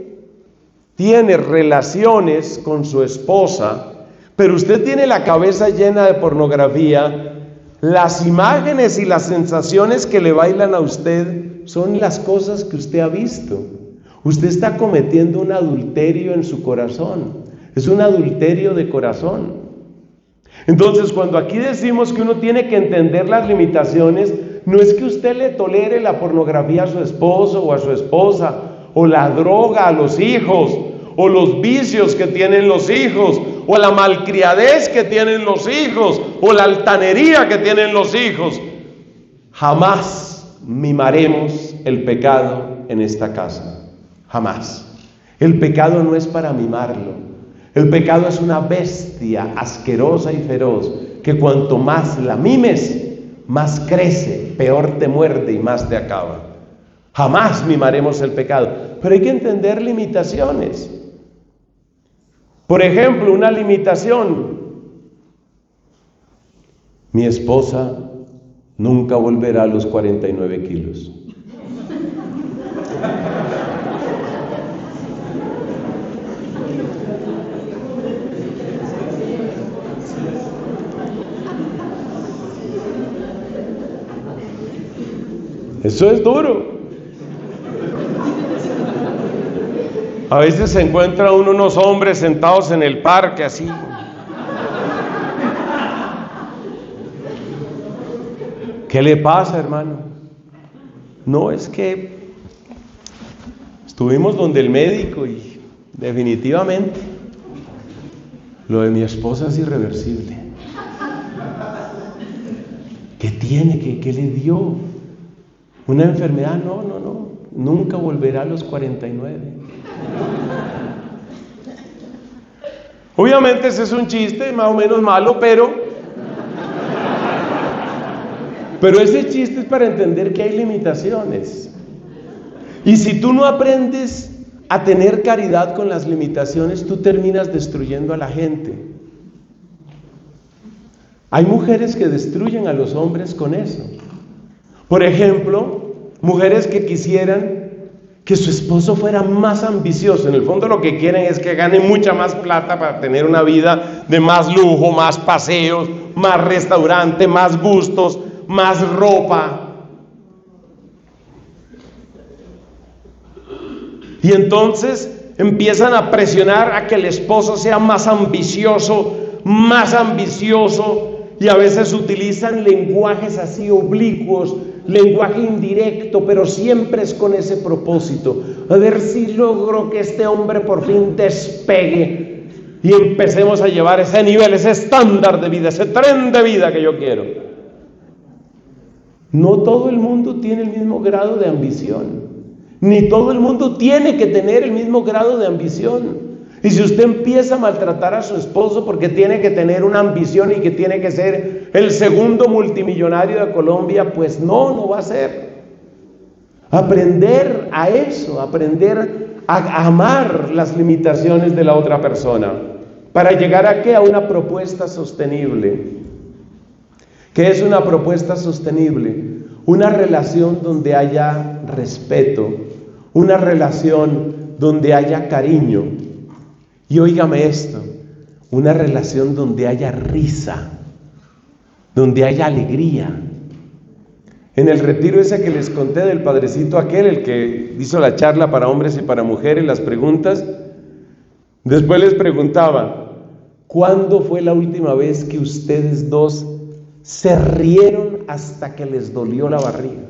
tiene relaciones con su esposa, pero usted tiene la cabeza llena de pornografía, las imágenes y las sensaciones que le bailan a usted son las cosas que usted ha visto. Usted está cometiendo un adulterio en su corazón. Es un adulterio de corazón. Entonces, cuando aquí decimos que uno tiene que entender las limitaciones, no es que usted le tolere la pornografía a su esposo o a su esposa, o la droga a los hijos, o los vicios que tienen los hijos, o la malcriadez que tienen los hijos, o la altanería que tienen los hijos. Jamás mimaremos el pecado en esta casa. Jamás. El pecado no es para mimarlo. El pecado es una bestia asquerosa y feroz que cuanto más la mimes, más crece, peor te muerde y más te acaba. Jamás mimaremos el pecado, pero hay que entender limitaciones. Por ejemplo, una limitación: mi esposa nunca volverá a los 49 kilos. Eso es duro. A veces se encuentra uno unos hombres sentados en el parque así. ¿Qué le pasa, hermano? No, es que estuvimos donde el médico y definitivamente lo de mi esposa es irreversible. ¿Qué tiene? ¿Qué le dio? ¿Una enfermedad? No. Nunca volverá a los 49. Obviamente ese es un chiste más o menos malo, pero ese chiste es para entender que hay limitaciones. Y si tú no aprendes a tener caridad con las limitaciones, tú terminas destruyendo a la gente. Hay mujeres que destruyen a los hombres con eso. Por ejemplo, mujeres que quisieran que su esposo fuera más ambicioso. En el fondo lo que quieren es que gane mucha más plata para tener una vida de más lujo, más paseos, más restaurante, más gustos, más ropa. Y entonces empiezan a presionar a que el esposo sea más ambicioso, y a veces utilizan lenguajes así oblicuos, lenguaje indirecto, pero siempre es con ese propósito. A ver si logro que este hombre por fin despegue y empecemos a llevar ese nivel, ese estándar de vida, ese tren de vida que yo quiero. No todo el mundo tiene el mismo grado de ambición, ni todo el mundo tiene que tener el mismo grado de ambición. Y si usted empieza a maltratar a su esposo porque tiene que tener una ambición y que tiene que ser el segundo multimillonario de Colombia, pues no va a ser. Aprender a eso, aprender a amar las limitaciones de la otra persona, para llegar a ¿qué? A una propuesta sostenible. ¿Qué es una propuesta sostenible? Una relación donde haya respeto, una relación donde haya cariño. Y óigame esto, una relación donde haya risa, donde haya alegría. En el retiro ese que les conté del padrecito aquel, el que hizo la charla para hombres y para mujeres, las preguntas, después les preguntaba, ¿cuándo fue la última vez que ustedes dos se rieron hasta que les dolió la barriga?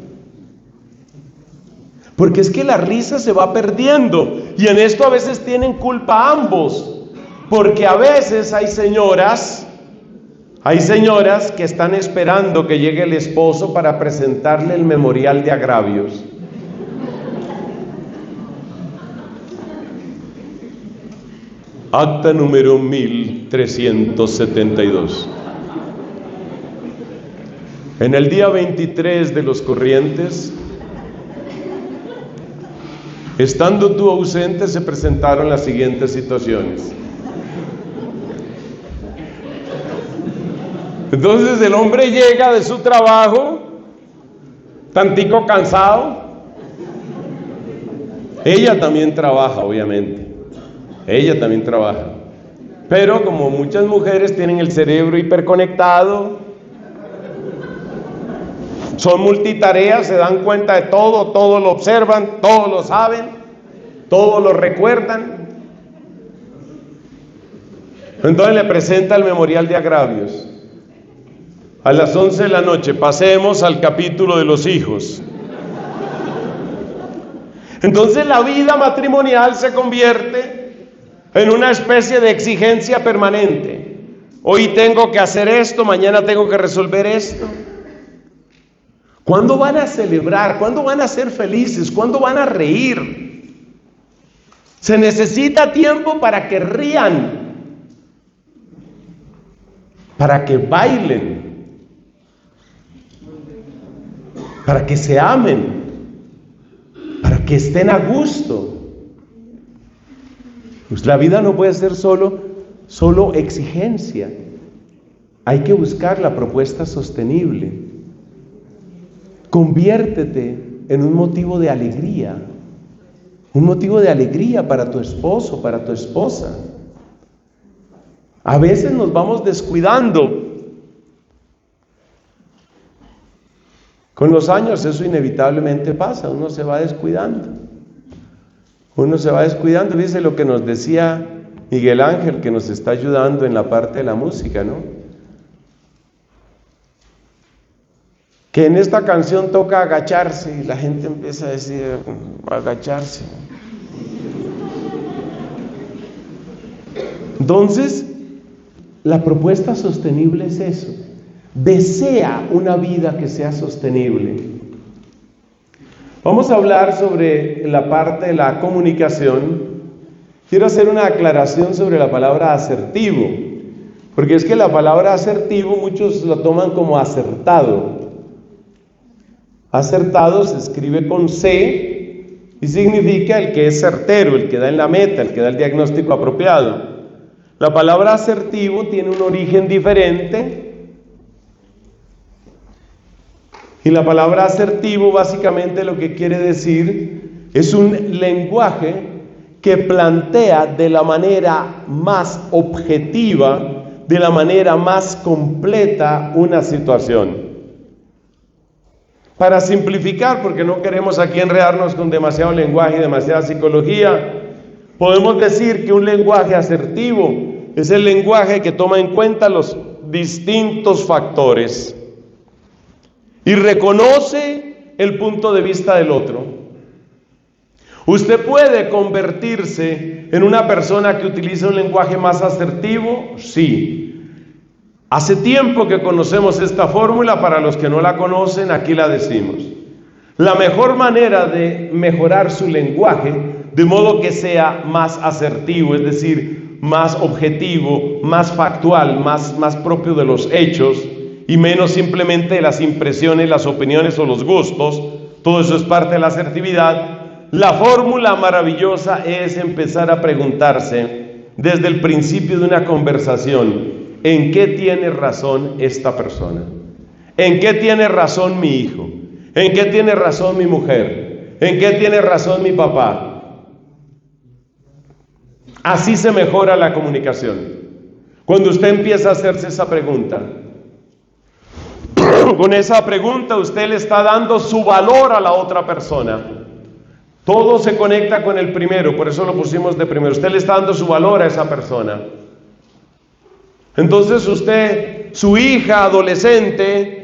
Porque es que la risa se va perdiendo, y en esto a veces tienen culpa ambos, porque a veces hay señoras que están esperando que llegue el esposo para presentarle el memorial de agravios. Acta número 1372. En el día 23 de los corrientes, estando tú ausente, se presentaron las siguientes situaciones. Entonces el hombre llega de su trabajo, tantico cansado. Ella también trabaja, obviamente. Ella también trabaja. Pero como muchas mujeres tienen el cerebro hiperconectado, son multitareas, se dan cuenta de todo lo observan, todo lo saben, todo lo recuerdan. Entonces le presenta el memorial de agravios. A las 11 de la noche, pasemos al capítulo de los hijos. Entonces la vida matrimonial se convierte en una especie de exigencia permanente. Hoy tengo que hacer esto, mañana tengo que resolver esto. ¿Cuándo van a celebrar? ¿Cuándo van a ser felices? ¿Cuándo van a reír? Se necesita tiempo para que rían, para que bailen, para que se amen, para que estén a gusto. Pues la vida no puede ser solo exigencia. Hay que buscar la propuesta sostenible. Conviértete en un motivo de alegría para tu esposo, para tu esposa. A veces nos vamos descuidando. Con los años eso inevitablemente pasa, uno se va descuidando. Dice lo que nos decía Miguel Ángel, que nos está ayudando en la parte de la música, ¿no? Que en esta canción toca agacharse y la gente empieza a decir agacharse. Entonces, la propuesta sostenible es eso. Desea una vida que sea sostenible. Vamos a hablar sobre la parte de la comunicación. Quiero hacer una aclaración sobre la palabra asertivo, porque es que la palabra asertivo muchos lo toman como acertado. Acertado se escribe con C y significa el que es certero, el que da en la meta, el que da el diagnóstico apropiado. La palabra asertivo tiene un origen diferente y la palabra asertivo básicamente lo que quiere decir es un lenguaje que plantea de la manera más objetiva, de la manera más completa una situación. Para simplificar, porque no queremos aquí enredarnos con demasiado lenguaje y demasiada psicología, podemos decir que un lenguaje asertivo es el lenguaje que toma en cuenta los distintos factores y reconoce el punto de vista del otro. ¿Usted puede convertirse en una persona que utiliza un lenguaje más asertivo? Sí. Hace tiempo que conocemos esta fórmula, para los que no la conocen, aquí la decimos. La mejor manera de mejorar su lenguaje de modo que sea más asertivo, es decir, más objetivo, más factual, más propio de los hechos y menos simplemente de las impresiones, las opiniones o los gustos. Todo eso es parte de la asertividad. La fórmula maravillosa es empezar a preguntarse desde el principio de una conversación: ¿en qué tiene razón esta persona? ¿En qué tiene razón mi hijo? ¿En qué tiene razón mi mujer? ¿En qué tiene razón mi papá? Así se mejora la comunicación. Cuando usted empieza a hacerse esa pregunta, con esa pregunta usted le está dando su valor a la otra persona. Todo se conecta con el primero, por eso lo pusimos de primero. Usted le está dando su valor a esa persona. Entonces usted, su hija adolescente,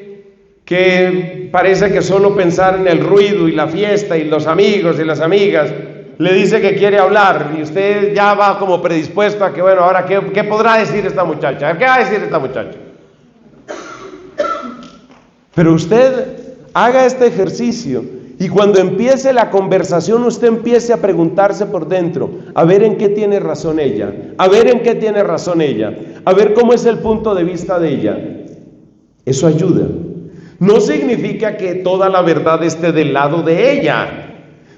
que parece que solo pensar en el ruido y la fiesta y los amigos y las amigas, le dice que quiere hablar y usted ya va como predispuesto a que, bueno, ahora ¿qué podrá decir esta muchacha? ¿Qué va a decir esta muchacha? Pero usted haga este ejercicio y cuando empiece la conversación usted empiece a preguntarse por dentro, a ver en qué tiene razón ella, a ver en qué tiene razón ella, a ver cómo es el punto de vista de ella. Eso ayuda. No significa que toda la verdad esté del lado de ella,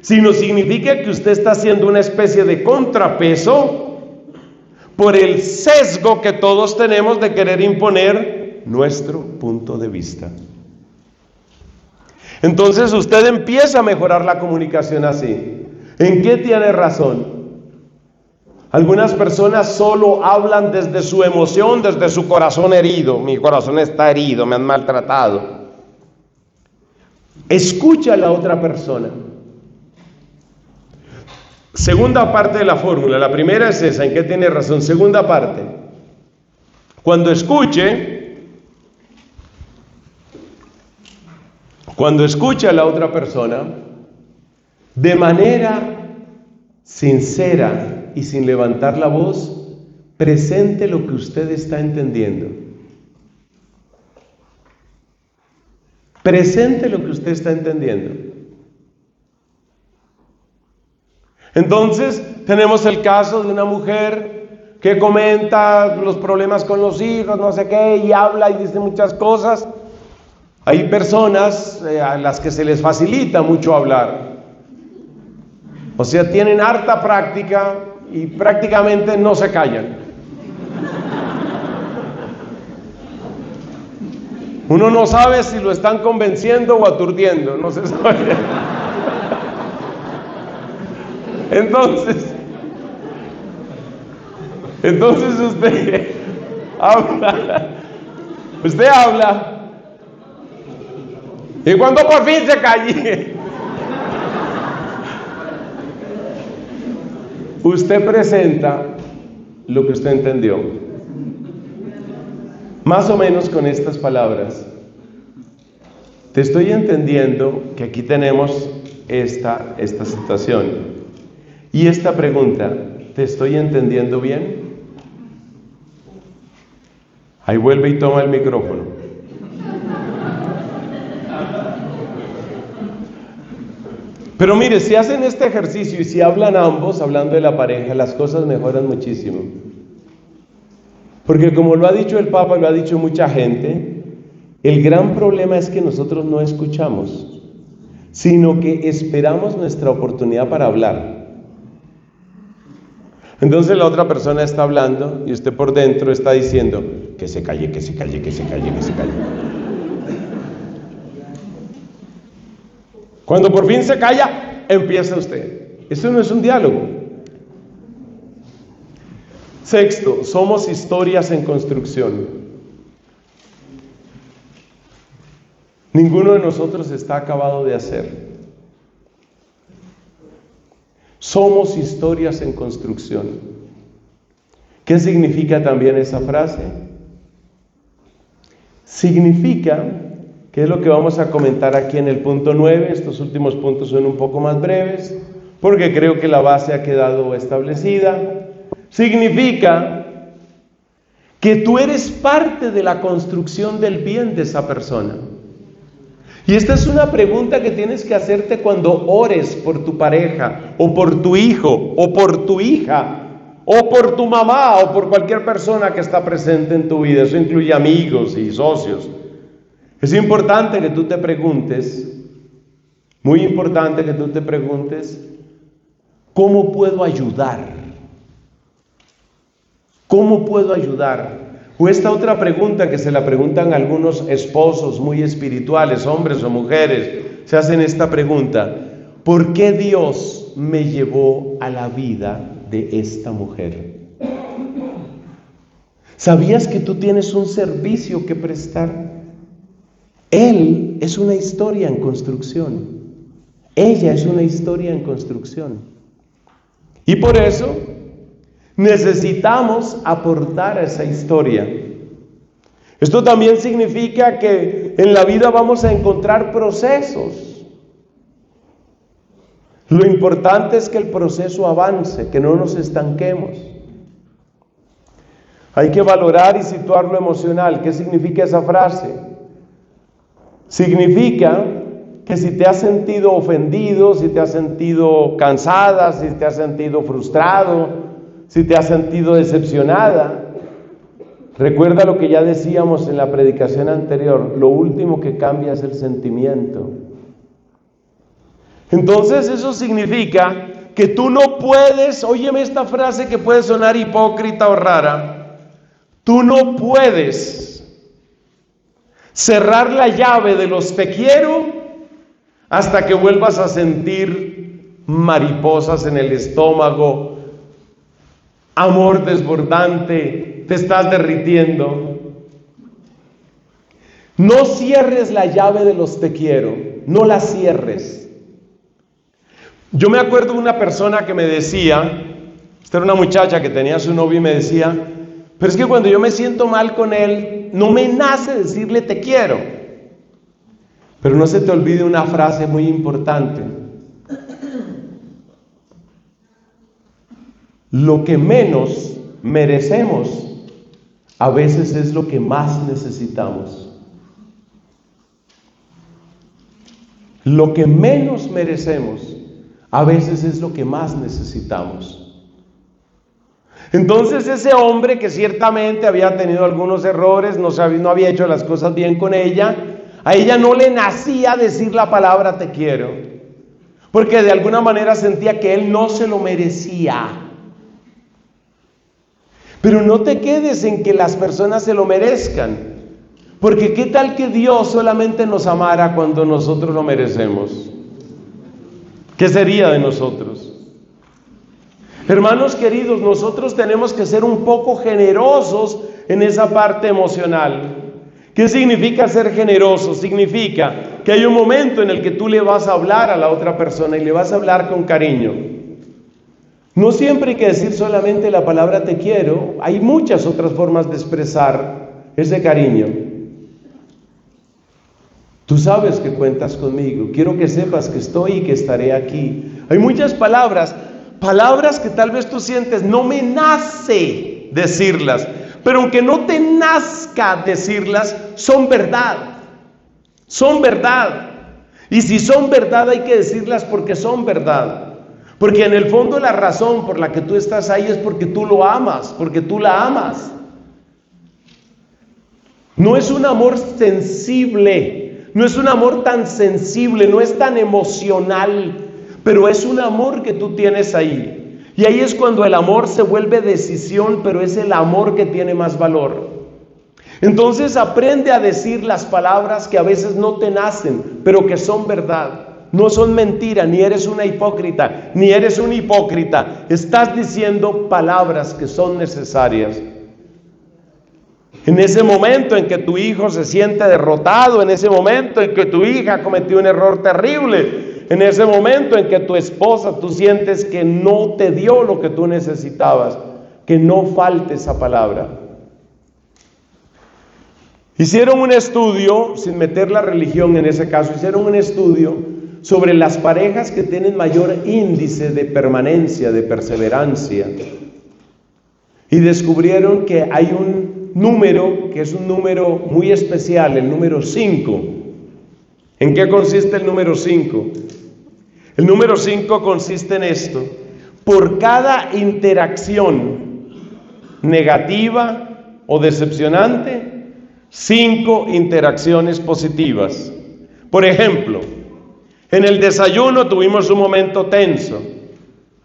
sino significa que usted está haciendo una especie de contrapeso por el sesgo que todos tenemos de querer imponer nuestro punto de vista. Entonces usted empieza a mejorar la comunicación así. ¿En qué tiene razón? Algunas personas solo hablan desde su emoción, desde su corazón herido. Mi corazón está herido, me han maltratado. Escucha a la otra persona. Segunda parte de la fórmula. La primera es esa, ¿en qué tiene razón? Segunda parte. Cuando escuche a la otra persona, de manera sincera y sin levantar la voz, presente lo que usted está entendiendo. Presente lo que usted está entendiendo. Entonces, tenemos el caso de una mujer que comenta los problemas con los hijos, no sé qué, y habla y dice muchas cosas. Hay personas a las que se les facilita mucho hablar. O sea, tienen harta práctica y prácticamente no se callan. Uno no sabe si lo están convenciendo o aturdiendo, no se sabe. Entonces usted habla, y cuando por fin se calle, usted presenta lo que usted entendió. Más o menos con estas palabras: te estoy entendiendo que aquí tenemos esta situación. Y esta pregunta, ¿te estoy entendiendo bien? Ahí vuelve y toma el micrófono. Pero mire, si hacen este ejercicio y si hablan ambos, hablando de la pareja, las cosas mejoran muchísimo. Porque como lo ha dicho el Papa, lo ha dicho mucha gente, el gran problema es que nosotros no escuchamos, sino que esperamos nuestra oportunidad para hablar. Entonces la otra persona está hablando y usted por dentro está diciendo que se calle, que se calle, que se calle, que se calle. Cuando por fin se calla, empieza usted. Eso no es un diálogo. Sexto, somos historias en construcción. Ninguno de nosotros está acabado de hacer. Somos historias en construcción. ¿Qué significa también esa frase? Significa, que es lo que vamos a comentar aquí en el punto 9, estos últimos puntos son un poco más breves, porque creo que la base ha quedado establecida. Significa que tú eres parte de la construcción del bien de esa persona. Y esta es una pregunta que tienes que hacerte cuando ores por tu pareja, o por tu hijo, o por tu hija, o por tu mamá, o por cualquier persona que está presente en tu vida. Eso incluye amigos y socios. Es importante que tú te preguntes, muy importante que tú te preguntes, ¿cómo puedo ayudar? ¿Cómo puedo ayudar? O esta otra pregunta que se la preguntan algunos esposos muy espirituales, hombres o mujeres, se hacen esta pregunta: ¿por qué Dios me llevó a la vida de esta mujer? ¿Sabías que tú tienes un servicio que prestar? Él es una historia en construcción. Ella es una historia en construcción. Y por eso necesitamos aportar a esa historia. Esto también significa que en la vida vamos a encontrar procesos. Lo importante es que el proceso avance, que no nos estanquemos. Hay que valorar y situar lo emocional. ¿Qué significa esa frase? Significa que si te has sentido ofendido, si te has sentido cansada, si te has sentido frustrado, si te has sentido decepcionada, recuerda lo que ya decíamos en la predicación anterior: lo último que cambia es el sentimiento. Entonces eso significa que tú no puedes, óyeme esta frase que puede sonar hipócrita o rara, tú no puedes cerrar la llave de los te quiero hasta que vuelvas a sentir mariposas en el estómago, amor desbordante, te estás derritiendo. No cierres la llave de los te quiero, no la cierres. Yo me acuerdo de una persona que me decía, esta era una muchacha que tenía a su novio y me decía: pero es que cuando yo me siento mal con él, no me nace decirle te quiero. Pero no se te olvide una frase muy importante: lo que menos merecemos a veces es lo que más necesitamos. Lo que menos merecemos a veces es lo que más necesitamos. Entonces ese hombre, que ciertamente había tenido algunos errores, no había hecho las cosas bien con ella, a ella no le nacía decir la palabra te quiero, porque de alguna manera sentía que él no se lo merecía. Pero no te quedes en que las personas se lo merezcan, porque ¿qué tal que Dios solamente nos amara cuando nosotros lo merecemos? ¿Qué sería de nosotros? Hermanos queridos, nosotros tenemos que ser un poco generosos en esa parte emocional. ¿Qué significa ser generoso? Significa que hay un momento en el que tú le vas a hablar a la otra persona y le vas a hablar con cariño. No siempre hay que decir solamente la palabra te quiero, hay muchas otras formas de expresar ese cariño. Tú sabes que cuentas conmigo, quiero que sepas que estoy y que estaré aquí. Hay muchas palabras que tal vez tú sientes, no me nace decirlas, pero aunque no te nazca decirlas, son verdad. Son verdad. Y si son verdad, hay que decirlas porque son verdad. Porque en el fondo la razón por la que tú estás ahí es porque tú lo amas, porque tú la amas. No es un amor sensible, no es un amor tan sensible, no es tan emocional, pero es un amor que tú tienes ahí. Y ahí es cuando el amor se vuelve decisión, pero es el amor que tiene más valor. Entonces aprende a decir las palabras que a veces no te nacen, pero que son verdad. No son mentira, ni eres una hipócrita, ni eres un hipócrita. Estás diciendo palabras que son necesarias. En ese momento en que tu hijo se siente derrotado, en ese momento en que tu hija cometió un error terrible, en ese momento en que tu esposa tú sientes que no te dio lo que tú necesitabas, que no falte esa palabra. Hicieron un estudio, sin meter la religión en ese caso, hicieron un estudio sobre las parejas que tienen mayor índice de permanencia, de perseverancia. Y descubrieron que hay un número, que es un número muy especial, el número 5. ¿En qué consiste el número 5? El número 5 consiste en esto: por cada interacción negativa o decepcionante, 5 interacciones positivas. Por ejemplo, en el desayuno tuvimos un momento tenso.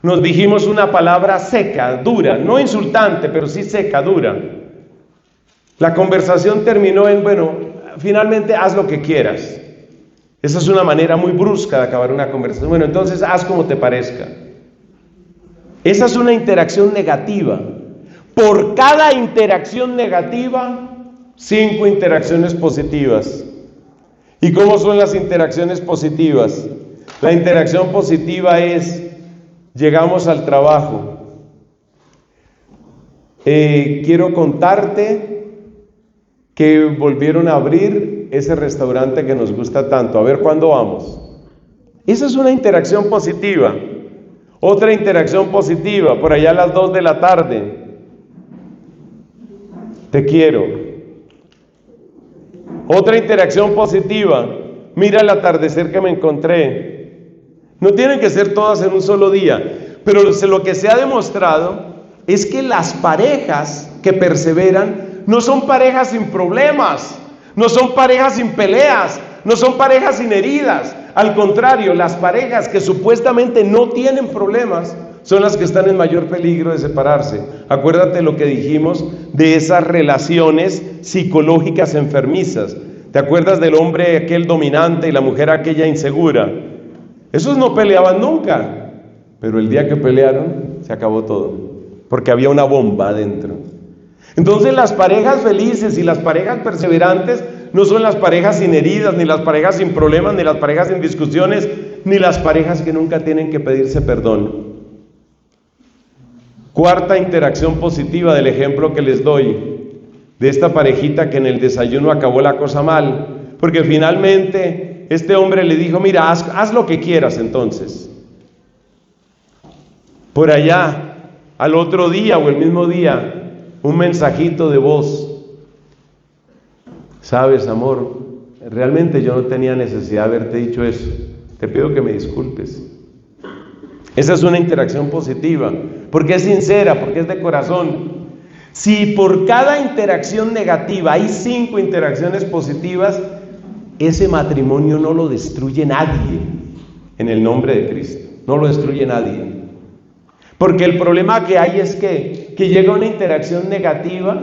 Nos dijimos una palabra seca, dura, no insultante, pero sí seca, dura. La conversación terminó en, bueno, finalmente haz lo que quieras. Esa es una manera muy brusca de acabar una conversación. Bueno, entonces haz como te parezca. Esa es una interacción negativa. Por cada interacción negativa, 5 interacciones positivas. ¿Y cómo son las interacciones positivas? La interacción positiva es: llegamos al trabajo. Quiero contarte que volvieron a abrir ese restaurante que nos gusta tanto. A ver cuándo vamos. Esa es una interacción positiva. Otra interacción positiva, por allá a las 2 de la tarde. Te quiero. Otra interacción positiva: mira el atardecer que me encontré. No tienen que ser todas en un solo día, pero lo que se ha demostrado es que las parejas que perseveran no son parejas sin problemas, no son parejas sin peleas, no son parejas sin heridas. Al contrario, las parejas que supuestamente no tienen problemas son las que están en mayor peligro de separarse. Acuérdate lo que dijimos de esas relaciones psicológicas enfermizas. ¿Te acuerdas del hombre aquel dominante y la mujer aquella insegura? Esos no peleaban nunca, pero el día que pelearon se acabó todo, porque había una bomba adentro. Entonces las parejas felices y las parejas perseverantes no son las parejas sin heridas, ni las parejas sin problemas, ni las parejas sin discusiones, ni las parejas que nunca tienen que pedirse perdón. Cuarta interacción positiva del ejemplo que les doy, de esta parejita que en el desayuno acabó la cosa mal, porque finalmente este hombre le dijo: mira, haz lo que quieras entonces. Por allá, al otro día o el mismo día, un mensajito de voz: sabes, amor, realmente yo no tenía necesidad de haberte dicho eso, te pido que me disculpes. Esa es una interacción positiva, porque es sincera, porque es de corazón. Si por cada interacción negativa hay 5 interacciones positivas, ese matrimonio no lo destruye nadie, en el nombre de Cristo, no lo destruye nadie. Porque el problema que hay es que llega una interacción negativa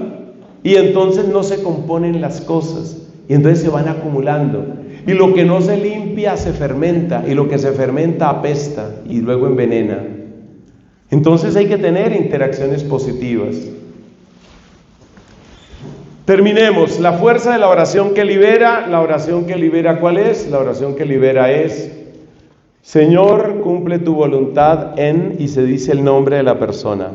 y entonces no se componen las cosas, y entonces se van acumulando. Y lo que no se limpia se fermenta, y lo que se fermenta apesta y luego envenena. Entonces hay que tener interacciones positivas. Terminemos. La fuerza de la oración que libera. La oración que libera, ¿cuál es? La oración que libera es: Señor, cumple tu voluntad en, y se dice el nombre de la persona.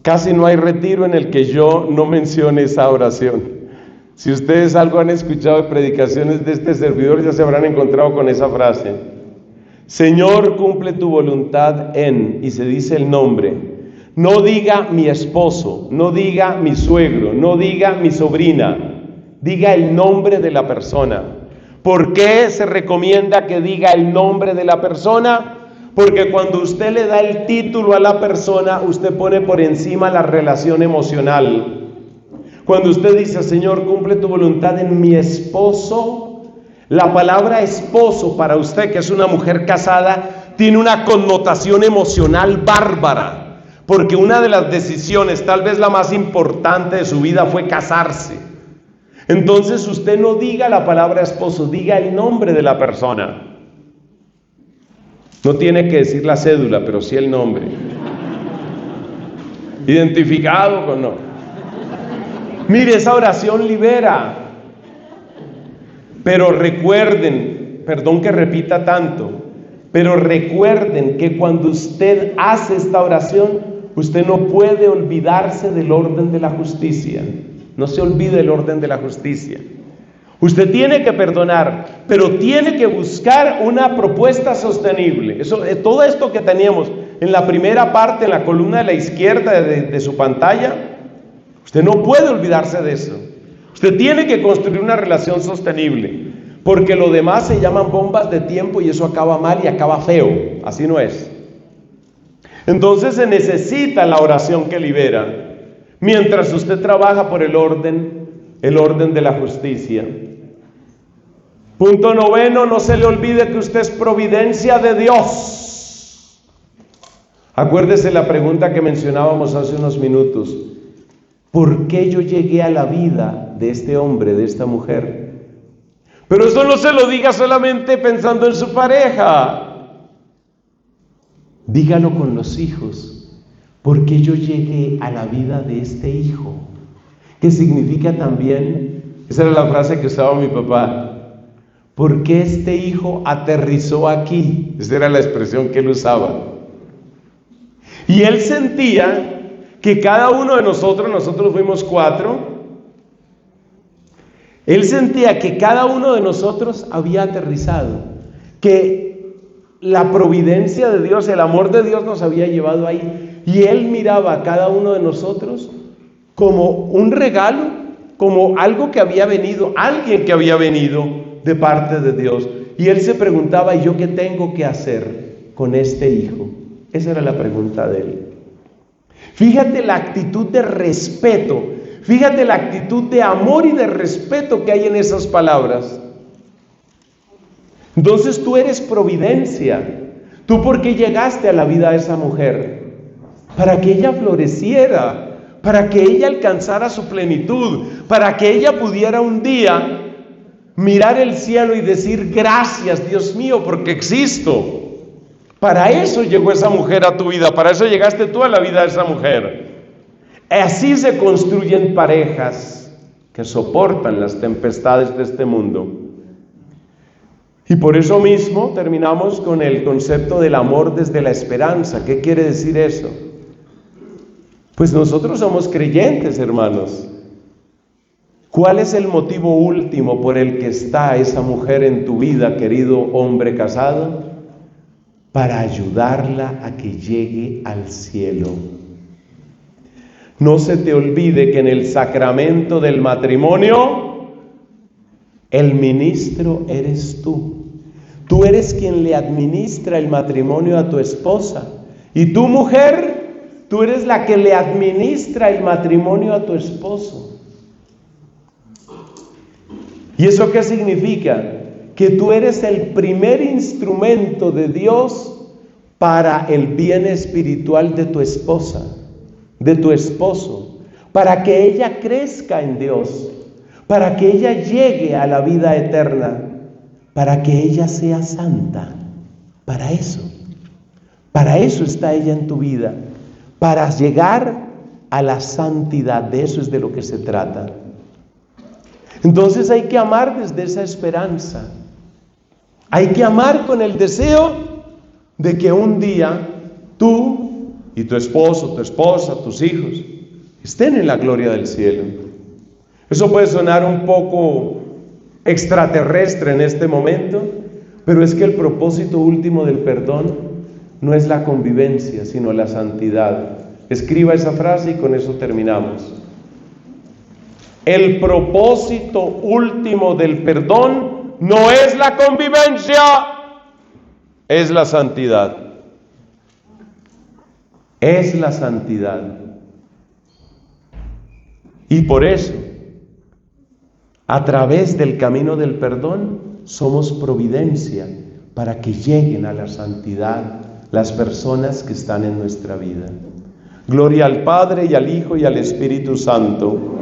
Casi no hay retiro en el que yo no mencione esa oración. Si ustedes algo han escuchado de predicaciones de este servidor, ya se habrán encontrado con esa frase. Señor, cumple tu voluntad en, y se dice el nombre. No diga mi esposo, no diga mi suegro, no diga mi sobrina, diga el nombre de la persona. ¿Por qué se recomienda que diga el nombre de la persona? Porque cuando usted le da el título a la persona, usted pone por encima la relación emocional. Cuando usted dice: Señor, cumple tu voluntad en mi esposo, la palabra esposo para usted, que es una mujer casada, tiene una connotación emocional bárbara, porque una de las decisiones, tal vez la más importante de su vida, fue casarse. Entonces usted no diga la palabra esposo, diga el nombre de la persona. No tiene que decir la cédula, pero sí el nombre. Identificado con no. Mire, esa oración libera. Pero recuerden, perdón que repita tanto, pero recuerden que cuando usted hace esta oración, usted no puede olvidarse del orden de la justicia. No se olvide del orden de la justicia. Usted tiene que perdonar, pero tiene que buscar una propuesta sostenible. Todo esto que teníamos en la primera parte, en la columna de la izquierda de su pantalla, usted no puede olvidarse de eso. Usted tiene que construir una relación sostenible. porque lo demás se llaman bombas de tiempo y eso acaba mal y acaba feo. Así no es. Entonces se necesita la oración que libera, mientras usted trabaja por el orden de la justicia. Punto 9, no se le olvide que usted es providencia de Dios. Acuérdese la pregunta que mencionábamos hace unos minutos. ¿Por qué yo llegué a la vida de este hombre, de esta mujer? Pero eso no se lo diga solamente pensando en su pareja. Dígalo con los hijos. ¿Por qué yo llegué a la vida de este hijo? ¿Qué significa también? Esa era la frase que usaba mi papá. ¿Por qué este hijo aterrizó aquí? Esa era la expresión que él usaba. Y él sentía que cada uno de nosotros fuimos 4, él sentía que cada uno de nosotros había aterrizado, que la providencia de Dios, el amor de Dios nos había llevado ahí, y él miraba a cada uno de nosotros como un regalo, como algo que había venido, alguien que había venido de parte de Dios. Y él se preguntaba, ¿y yo qué tengo que hacer con este hijo? Esa era la pregunta de él. Fíjate la actitud de respeto, fíjate la actitud de amor y de respeto que hay en esas palabras. Entonces tú eres providencia. ¿Tú por qué llegaste a la vida de esa mujer? Para que ella floreciera, para que ella alcanzara su plenitud, para que ella pudiera un día mirar el cielo y decir, gracias Dios mío porque existo. Para eso llegó esa mujer a tu vida, para eso llegaste tú a la vida de esa mujer. Así se construyen parejas que soportan las tempestades de este mundo. Y por eso mismo terminamos con el concepto del amor desde la esperanza. ¿Qué quiere decir eso? Pues nosotros somos creyentes, hermanos. ¿Cuál es el motivo último por el que está esa mujer en tu vida, querido hombre casado? Para ayudarla a que llegue al cielo. No se te olvide que en el sacramento del matrimonio, el ministro eres tú. Tú eres quien le administra el matrimonio a tu esposa. Y tu mujer, tú eres la que le administra el matrimonio a tu esposo. ¿Y eso qué significa? Que tú eres el primer instrumento de Dios para el bien espiritual de tu esposa, de tu esposo, para que ella crezca en Dios, para que ella llegue a la vida eterna, para que ella sea santa. Para eso está ella en tu vida, para llegar a la santidad. De eso es de lo que se trata. Entonces hay que amar desde esa esperanza. Hay que amar con el deseo de que un día tú y tu esposo, tu esposa, tus hijos estén en la gloria del cielo. Eso puede sonar un poco extraterrestre en este momento, pero es que el propósito último del perdón no es la convivencia, sino la santidad. Escriba esa frase y con eso terminamos. El propósito último del perdón no es la convivencia, es la santidad. Es la santidad. Y por eso, a través del camino del perdón, somos providencia para que lleguen a la santidad las personas que están en nuestra vida. Gloria al Padre y al Hijo y al Espíritu Santo.